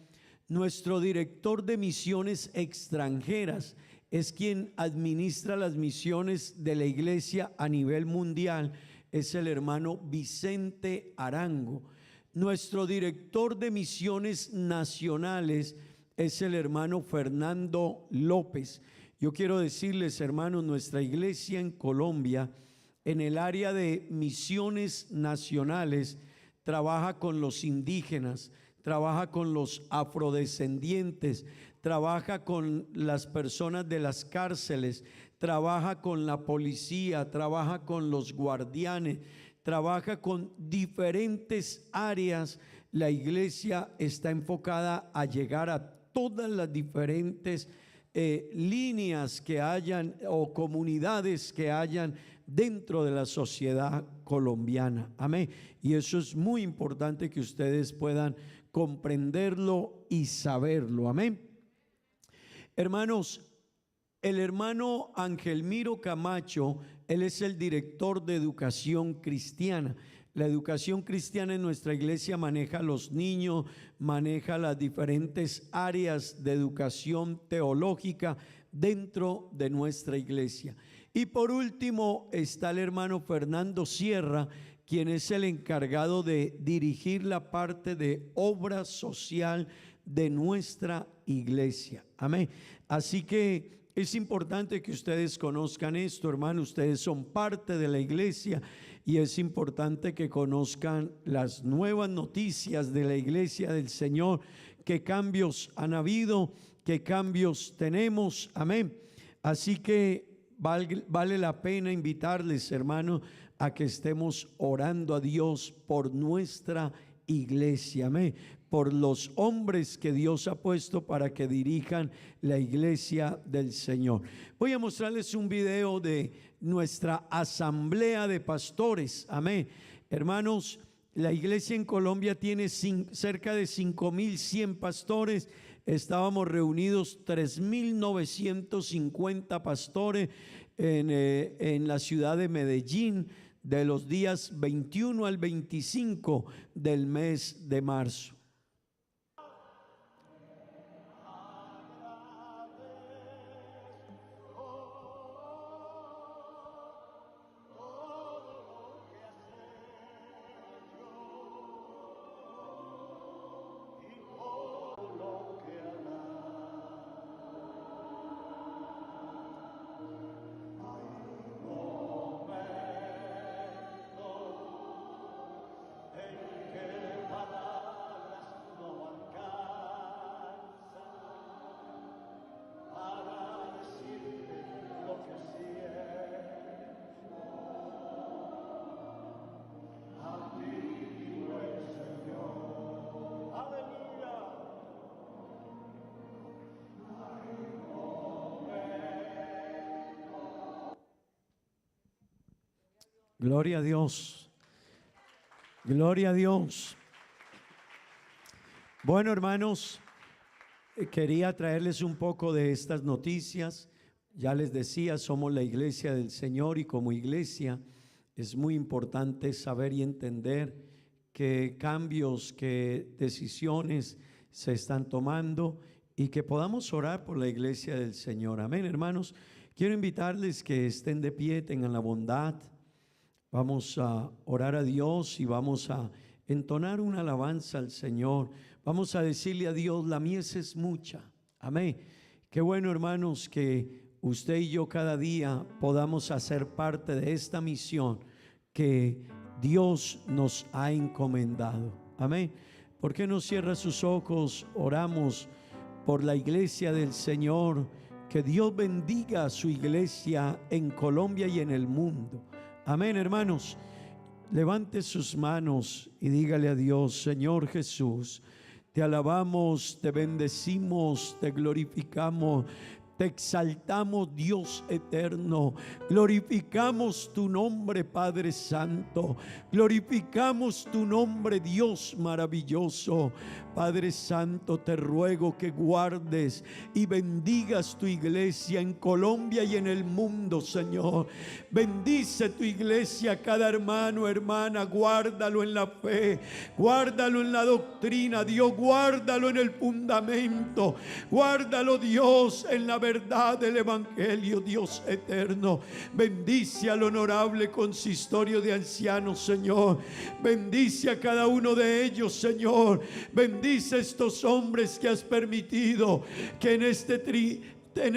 Speaker 5: Nuestro director de misiones extranjeras es quien administra las misiones de la iglesia a nivel mundial, es el hermano Vicente Arango. Nuestro director de misiones nacionales es el hermano Fernando López. Yo quiero decirles, hermanos, nuestra iglesia en Colombia, en el área de misiones nacionales, trabaja con los indígenas, trabaja con los afrodescendientes, trabaja con las personas de las cárceles, trabaja con la policía, trabaja con los guardianes, trabaja con diferentes áreas. La iglesia está enfocada a llegar a todas las diferentes líneas que hayan o comunidades que hayan dentro de la sociedad colombiana. Amén. Y eso es muy importante que ustedes puedan comprenderlo y saberlo. Amén. Hermanos, el hermano Ángel Miro Camacho, él es el director de educación cristiana. La educación cristiana en nuestra iglesia maneja a los niños, maneja las diferentes áreas de educación teológica dentro de nuestra iglesia. Y por último está el hermano Fernando Sierra, quien es el encargado de dirigir la parte de obra social de nuestra iglesia. Amén. Así que es importante que ustedes conozcan esto, hermano. Ustedes son parte de la iglesia y es importante que conozcan las nuevas noticias de la iglesia del Señor, qué cambios han habido, qué cambios tenemos. Amén. Así que vale la pena invitarles, hermanos, a que estemos orando a Dios por nuestra iglesia. Amén. Por los hombres que Dios ha puesto para que dirijan la iglesia del Señor. Voy a mostrarles un video de nuestra asamblea de pastores. Amén. Hermanos, la iglesia en Colombia tiene cerca de 5.100 pastores. Estábamos reunidos 3.950 pastores en la ciudad de Medellín, de los días 21 al 25 del mes de marzo. Gloria a Dios. Gloria a Dios. Bueno, hermanos, quería traerles un poco de estas noticias. Ya les decía, somos la iglesia del Señor y como iglesia es muy importante saber y entender qué cambios, qué decisiones se están tomando y que podamos orar por la iglesia del Señor. Amén, hermanos. Quiero invitarles que estén de pie, tengan la bondad. Vamos a orar a Dios y vamos a entonar una alabanza al Señor. Vamos a decirle a Dios, la mies es mucha. Amén. Qué bueno, hermanos, que usted y yo cada día podamos hacer parte de esta misión que Dios nos ha encomendado. Amén. ¿Por qué no cierra sus ojos? Oramos por la iglesia del Señor. Que Dios bendiga a su iglesia en Colombia y en el mundo. Amén, hermanos. Levante sus manos y dígale a Dios, Señor Jesús, te alabamos, te bendecimos, te glorificamos, te exaltamos, Dios eterno. Glorificamos tu nombre, Padre Santo. Glorificamos tu nombre, Dios maravilloso. Padre Santo, te ruego que guardes y bendigas tu iglesia en Colombia y en el mundo, Señor. Bendice tu iglesia, cada hermano, hermana, guárdalo en la fe, guárdalo en la doctrina, Dios, guárdalo en el fundamento, guárdalo, Dios, en la verdad del evangelio, Dios eterno. Bendice al honorable consistorio de ancianos, Señor. Bendice a cada uno de ellos, Señor. Bendice a estos hombres que has permitido que en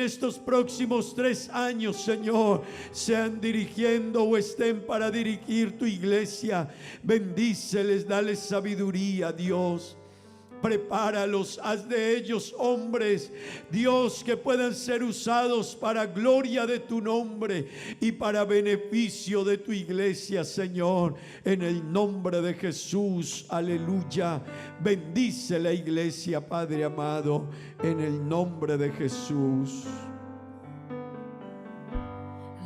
Speaker 5: estos próximos 3 años, Señor, sean dirigiendo o estén para dirigir tu iglesia. Bendíceles, dales sabiduría, Dios. Prepáralos, haz de ellos hombres, Dios, que puedan ser usados para gloria de tu nombre y para beneficio de tu iglesia, Señor, en el nombre de Jesús. Aleluya. Bendice la iglesia, Padre amado, en el nombre de Jesús.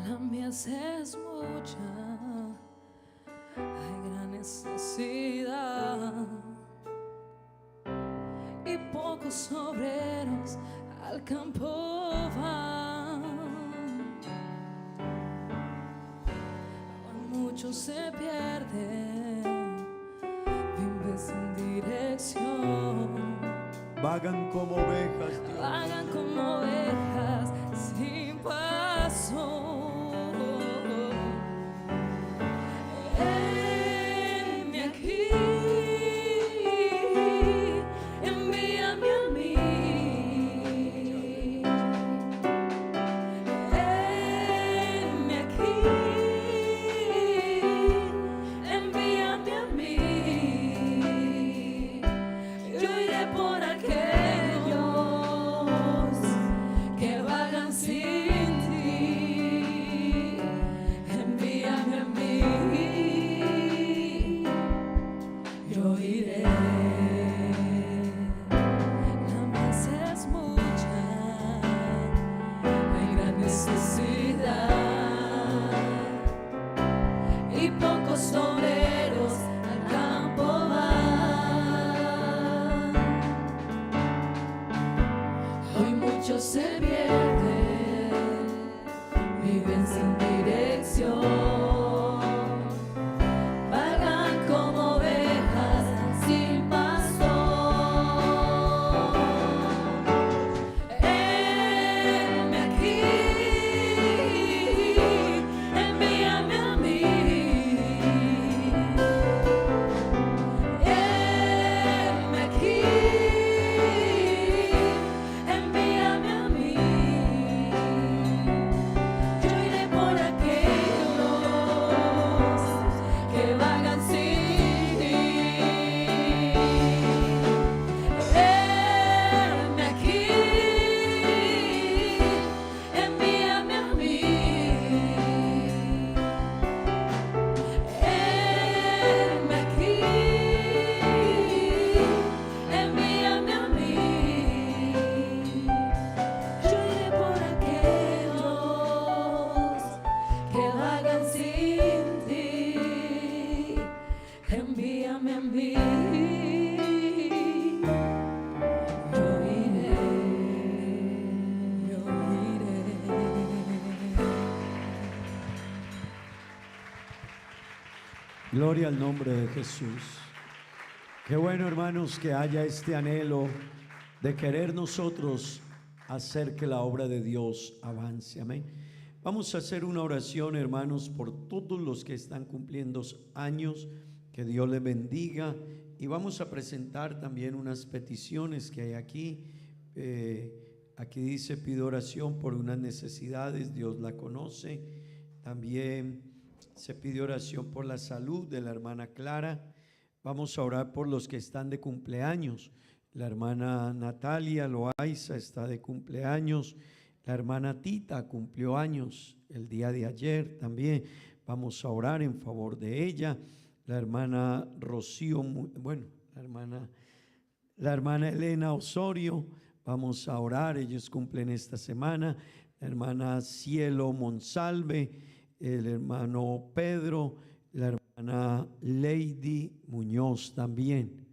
Speaker 1: La mies es mucha, hay gran necesidad y pocos obreros al campo van. muchos se pierden, viven sin dirección,
Speaker 5: Vagan como ovejas, Dios.
Speaker 1: vagan como ovejas sin paso. Envíame aquí, envíame a mí. Envíame aquí, envíame a mí. Yo iré por aquellos que vagan sin ti. Envíame a mí. Yo iré. La masa es mucha, hay gran necesidad y pocos obreros al campo van. Hoy muchos se pierden, viven sin dirección, vagan como ovejas sin pastor. Envíame aquí, envíame a mí. Envíame aquí, envíame a mí. Yo iré por aquellos que vagan sin ti. Envíame aquí, envíame a mí. Envíame aquí, envíame a mí. Yo iré por aquellos que vagan sin ti. Envíame a mí. Yo iré, yo iré.
Speaker 5: Gloria al nombre de Jesús. Qué bueno, hermanos, que haya este anhelo de querer nosotros hacer que la obra de Dios avance. Amén. Vamos a hacer una oración, hermanos, por todos los que están cumpliendo años. Que Dios les bendiga. Y vamos a presentar también unas peticiones que hay aquí. Aquí dice: pido oración por unas necesidades, Dios la conoce. También se pide oración por la salud de la hermana Clara. Vamos a orar por los que están de cumpleaños. La hermana Natalia Loaiza está de cumpleaños. La hermana Tita cumplió años el día de ayer también. Vamos a orar en favor de ella. La hermana Rocío, bueno, la hermana Elena Osorio, vamos a orar. Ellos cumplen esta semana. La hermana Cielo Monsalve, el hermano Pedro, la hermana Lady Muñoz también.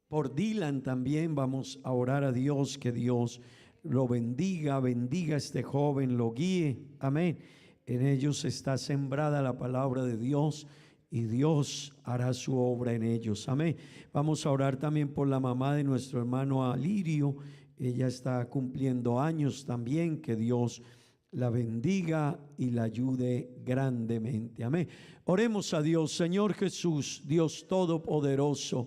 Speaker 5: Por Dylan también vamos a orar a Dios, que Dios lo bendiga, bendiga a este joven, lo guíe. Amén. En ellos está sembrada la palabra de Dios y Dios hará su obra en ellos. Amén. Vamos a orar también por la mamá de nuestro hermano Alirio. Ella está cumpliendo años también. Que Dios la bendiga y la ayude grandemente. Amén. Oremos a Dios. Señor Jesús, Dios Todopoderoso,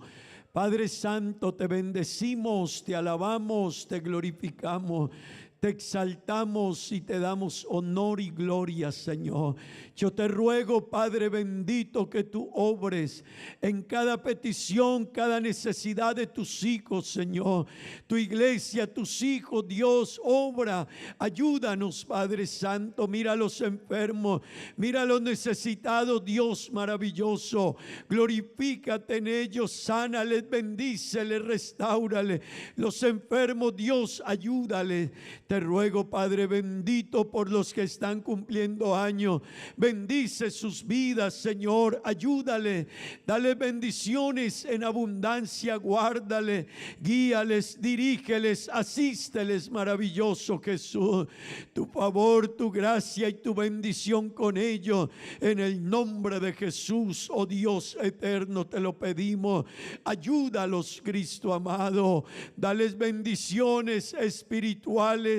Speaker 5: Padre Santo, te bendecimos, te alabamos, te glorificamos, te exaltamos y te damos honor y gloria, Señor. Yo te ruego, Padre bendito, que tú obres en cada petición, cada necesidad de tus hijos, Señor. Tu iglesia, tus hijos, Dios, obra. Ayúdanos, Padre Santo. Mira a los enfermos, mira a los necesitados, Dios maravilloso. Glorifícate en ellos, sánales, bendíceles, restáurales. Los enfermos, Dios, ayúdales. Te ruego, Padre bendito, por los que están cumpliendo años. Bendice sus vidas, Señor. Ayúdale. Dale bendiciones en abundancia. Guárdale. Guíales, dirígeles, asísteles, maravilloso Jesús. Tu favor, tu gracia y tu bendición con ellos. En el nombre de Jesús, oh Dios eterno, te lo pedimos. Ayúdalos, Cristo amado. Dales bendiciones espirituales.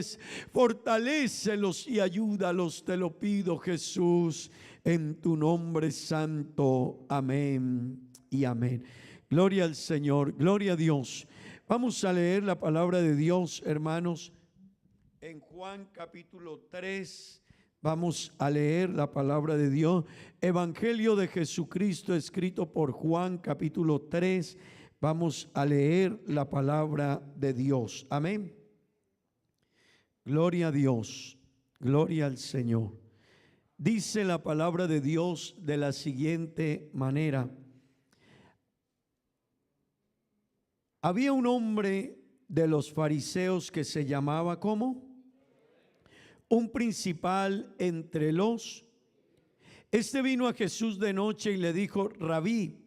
Speaker 5: Fortalécelos y ayúdalos, te lo pido, Jesús, en tu nombre santo. Amén y amén. Gloria al Señor, gloria a Dios. Vamos a leer la palabra de Dios, hermanos, en Juan capítulo 3. Vamos a leer la palabra de Dios. Evangelio de Jesucristo escrito por Juan capítulo 3. Vamos a leer la palabra de Dios. Amén. Gloria a Dios, gloria al Señor. Dice la palabra de Dios de la siguiente manera. Había un hombre de los fariseos que se llamaba, ¿cómo? Un principal entre los. Este vino a Jesús de noche y le dijo: Rabí,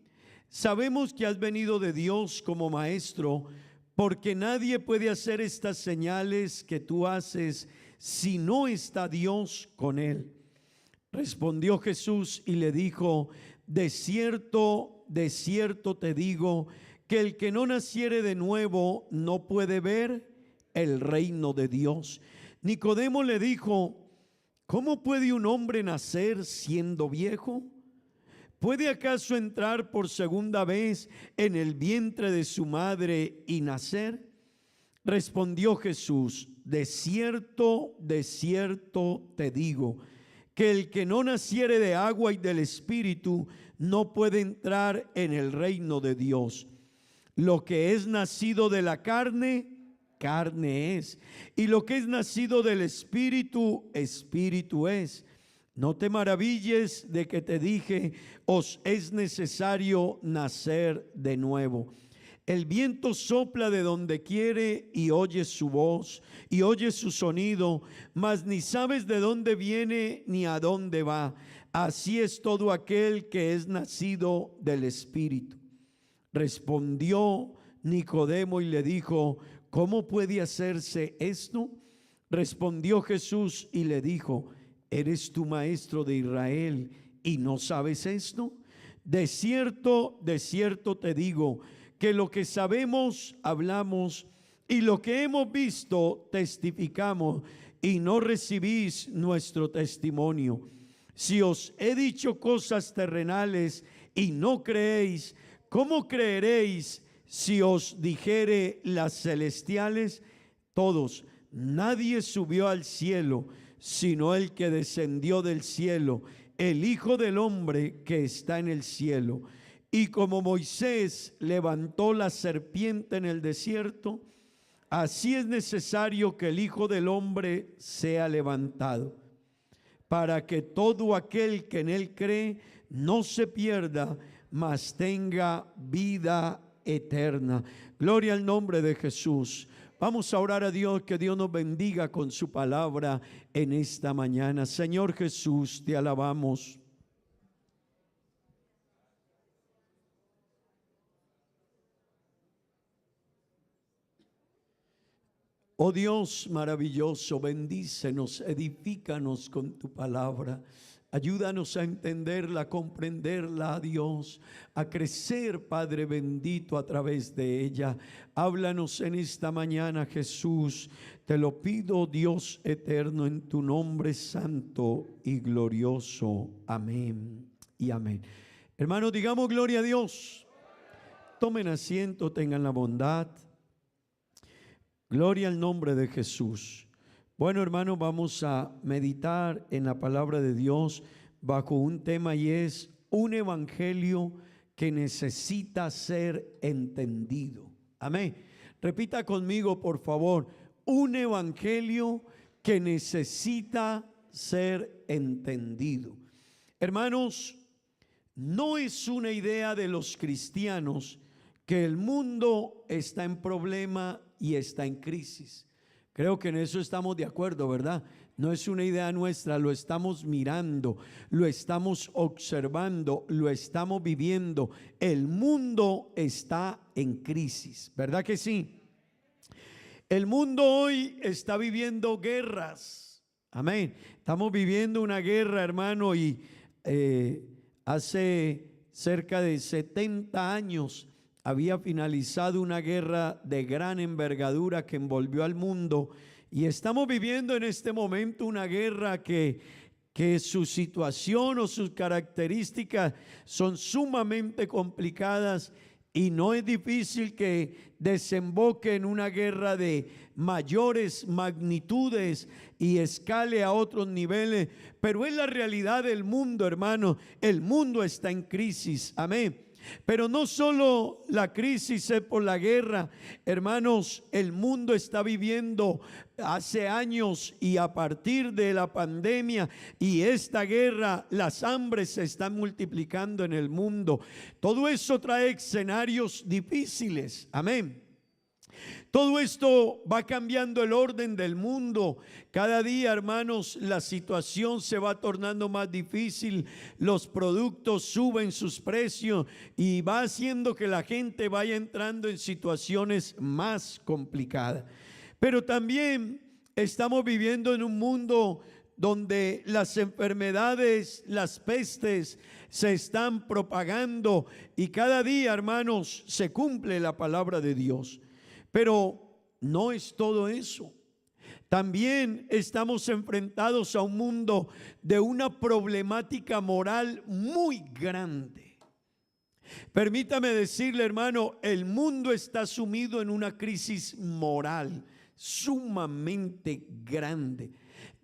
Speaker 5: sabemos que has venido de Dios como maestro, porque nadie puede hacer estas señales que tú haces si no está Dios con él. Respondió Jesús y le dijo: de cierto te digo, que el que no naciere de nuevo no puede ver el reino de Dios. Nicodemo le dijo: ¿cómo puede un hombre nacer siendo viejo? ¿Puede acaso entrar por segunda vez en el vientre de su madre y nacer? Respondió Jesús: de cierto te digo, que el que no naciere de agua y del Espíritu no puede entrar en el reino de Dios. Lo que es nacido de la carne, carne es, y lo que es nacido del Espíritu, Espíritu es. No te maravilles de que te dije: os es necesario nacer de nuevo. El viento sopla de donde quiere y oyes su voz y oyes su sonido, mas ni sabes de dónde viene ni a dónde va. Así es todo aquel que es nacido del Espíritu. Respondió Nicodemo y le dijo: ¿cómo puede hacerse esto? Respondió Jesús y le dijo: ¿eres tú maestro de Israel y no sabes esto? De cierto te digo, que lo que sabemos hablamos y lo que hemos visto testificamos, y no recibís nuestro testimonio. Si os he dicho cosas terrenales y no creéis, ¿cómo creeréis si os dijere las celestiales? Todos, nadie subió al cielo, sino el que descendió del cielo, el Hijo del Hombre que está en el cielo. Y como Moisés levantó la serpiente en el desierto, así es necesario que el Hijo del Hombre sea levantado, para que todo aquel que en él cree no se pierda, mas tenga vida eterna. Gloria al nombre de Jesús. Vamos a orar a Dios, que Dios nos bendiga con su palabra en esta mañana. Señor Jesús, te alabamos. Oh Dios maravilloso, bendícenos, edifícanos con tu palabra. Ayúdanos a entenderla, a comprenderla, Dios, a crecer, Padre bendito, a través de ella. Háblanos en esta mañana, Jesús. Te lo pido, Dios eterno, en tu nombre santo y glorioso. Amén y amén. Hermanos, digamos gloria a Dios. Tomen asiento, tengan la bondad. Gloria al nombre de Jesús. Bueno, hermanos, vamos a meditar en la palabra de Dios bajo un tema, y es un evangelio que necesita ser entendido. Amén. Repita conmigo, por favor: un evangelio que necesita ser entendido. Hermanos, no es una idea de los cristianos que el mundo está en problema y está en crisis. Creo que en eso estamos de acuerdo, ¿verdad? No es una idea nuestra, lo estamos mirando, lo estamos observando, lo estamos viviendo. El mundo está en crisis, ¿verdad que sí? El mundo hoy está viviendo guerras. Amén. Estamos viviendo una guerra, hermano, y hace cerca de 70 años había finalizado una guerra de gran envergadura que envolvió al mundo. Y estamos viviendo en este momento una guerra que su situación o sus características son sumamente complicadas, y no es difícil que desemboque en una guerra de mayores magnitudes y escale a otros niveles, pero es la realidad del mundo, hermano. El mundo está en crisis, amén. Pero no solo la crisis es por la guerra, hermanos, el mundo está viviendo hace años y a partir de la pandemia y esta guerra, las hambres se están multiplicando en el mundo. Todo eso trae escenarios difíciles, amén. Todo esto va cambiando el orden del mundo. Cada día, hermanos, la situación se va tornando más difícil. Los productos suben sus precios y va haciendo que la gente vaya entrando en situaciones más complicadas. Pero también estamos viviendo en un mundo donde las enfermedades, las pestes se están propagando y cada día, hermanos, se cumple la palabra de Dios. Pero no es todo eso. También estamos enfrentados a un mundo de una problemática moral muy grande. Permítame decirle, hermano, el mundo está sumido en una crisis moral sumamente grande.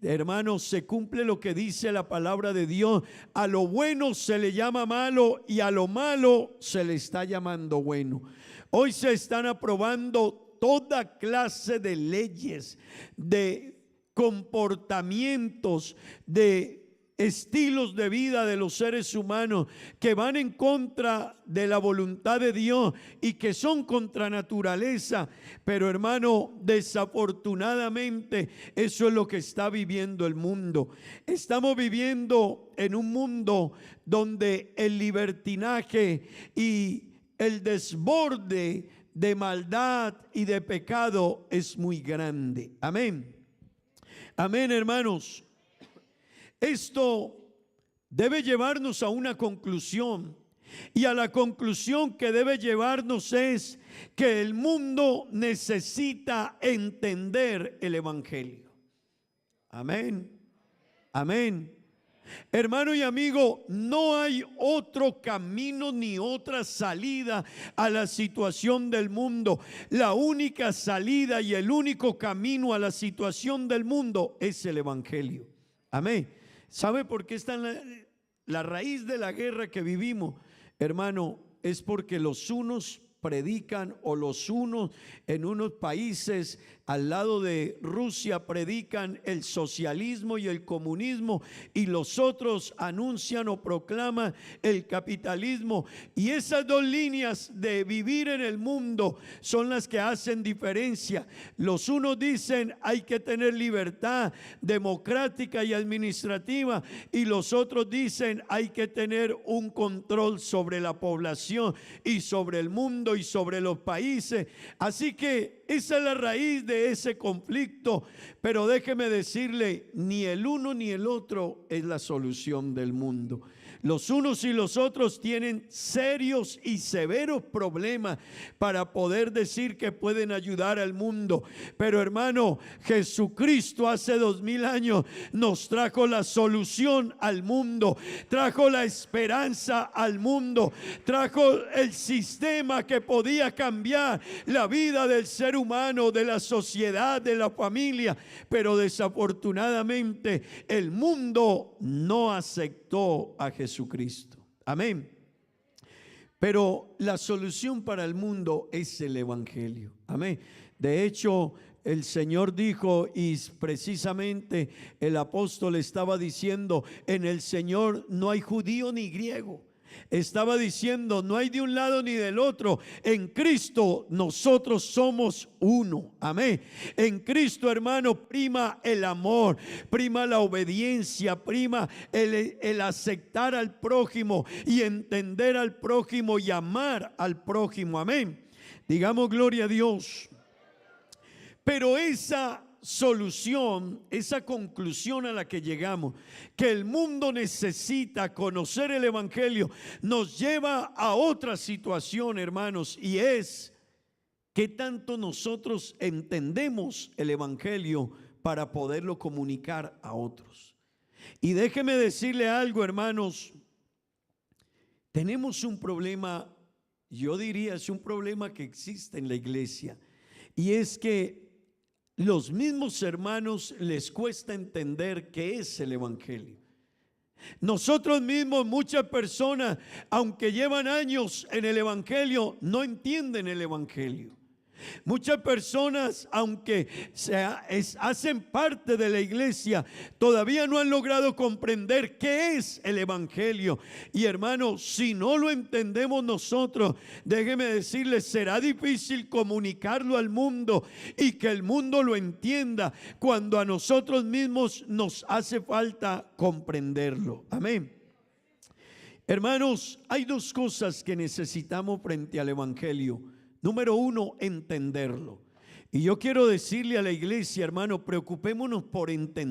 Speaker 5: Hermanos, se cumple lo que dice la palabra de Dios: a lo bueno se le llama malo y a lo malo se le está llamando bueno. Hoy se están aprobando toda clase de leyes, de comportamientos, de estilos de vida de los seres humanos que van en contra de la voluntad de Dios y que son contra naturaleza. Pero, hermano, desafortunadamente eso es lo que está viviendo el mundo. Estamos viviendo en un mundo donde el libertinaje y el desborde de maldad y de pecado es muy grande. Amén. Amén, hermanos. Esto debe llevarnos a una conclusión, y a la conclusión que debe llevarnos es que el mundo necesita entender el evangelio. Amén. Amén. Hermano y amigo, no hay otro camino ni otra salida a la situación del mundo. La única salida y el único camino a la situación del mundo es el evangelio. Amén. ¿Sabe por qué está la raíz de la guerra que vivimos? Hermano, es porque los unos predican, o los unos en unos países al lado de Rusia predican el socialismo y el comunismo, y los otros anuncian o proclaman el capitalismo. Y esas dos líneas de vivir en el mundo son las que hacen diferencia. Los unos dicen hay que tener libertad democrática y administrativa, y los otros dicen hay que tener un control sobre la población y sobre el mundo y sobre los países. Así que esa es la raíz de ese conflicto. Pero déjeme decirle, ni el uno ni el otro es la solución del mundo. Los unos y los otros tienen serios y severos problemas para poder decir que pueden ayudar al mundo. Pero, hermano, Jesucristo hace 2000 años nos trajo la solución al mundo, trajo la esperanza al mundo, trajo el sistema que podía cambiar la vida del ser humano, de la sociedad, de la familia. Pero desafortunadamente el mundo no aceptó a Jesucristo. Amén. Pero la solución para el mundo es el evangelio. Amén. De hecho, el Señor dijo, y precisamente el apóstol estaba diciendo, en el Señor no hay judío ni griego, Estaba diciendo, no hay de un lado ni del otro. En Cristo nosotros somos uno. Amén. En Cristo, hermano, prima el amor, prima la obediencia, prima el aceptar al prójimo y entender al prójimo y amar al prójimo. Amén. Digamos gloria a Dios. Pero esa solución, esa conclusión a la que llegamos, que el mundo necesita conocer el Evangelio, nos lleva a otra situación, hermanos, y es qué tanto nosotros entendemos el Evangelio para poderlo comunicar a otros. Y déjeme decirle algo, hermanos, tenemos un problema, yo diría es un problema que existe en la iglesia, y es que los mismos hermanos les cuesta entender qué es el Evangelio. Nosotros mismos, muchas personas, aunque llevan años en el Evangelio, no entienden el Evangelio. Muchas personas, aunque hacen parte de la iglesia, todavía no han logrado comprender qué es el Evangelio. Y hermanos, si no lo entendemos nosotros, déjeme decirles, será difícil comunicarlo al mundo y que el mundo lo entienda cuando a nosotros mismos nos hace falta comprenderlo. Amén. Hermanos, hay dos cosas que necesitamos frente al Evangelio. Número uno, entenderlo. Y yo quiero decirle a la iglesia, hermano, preocupémonos por entender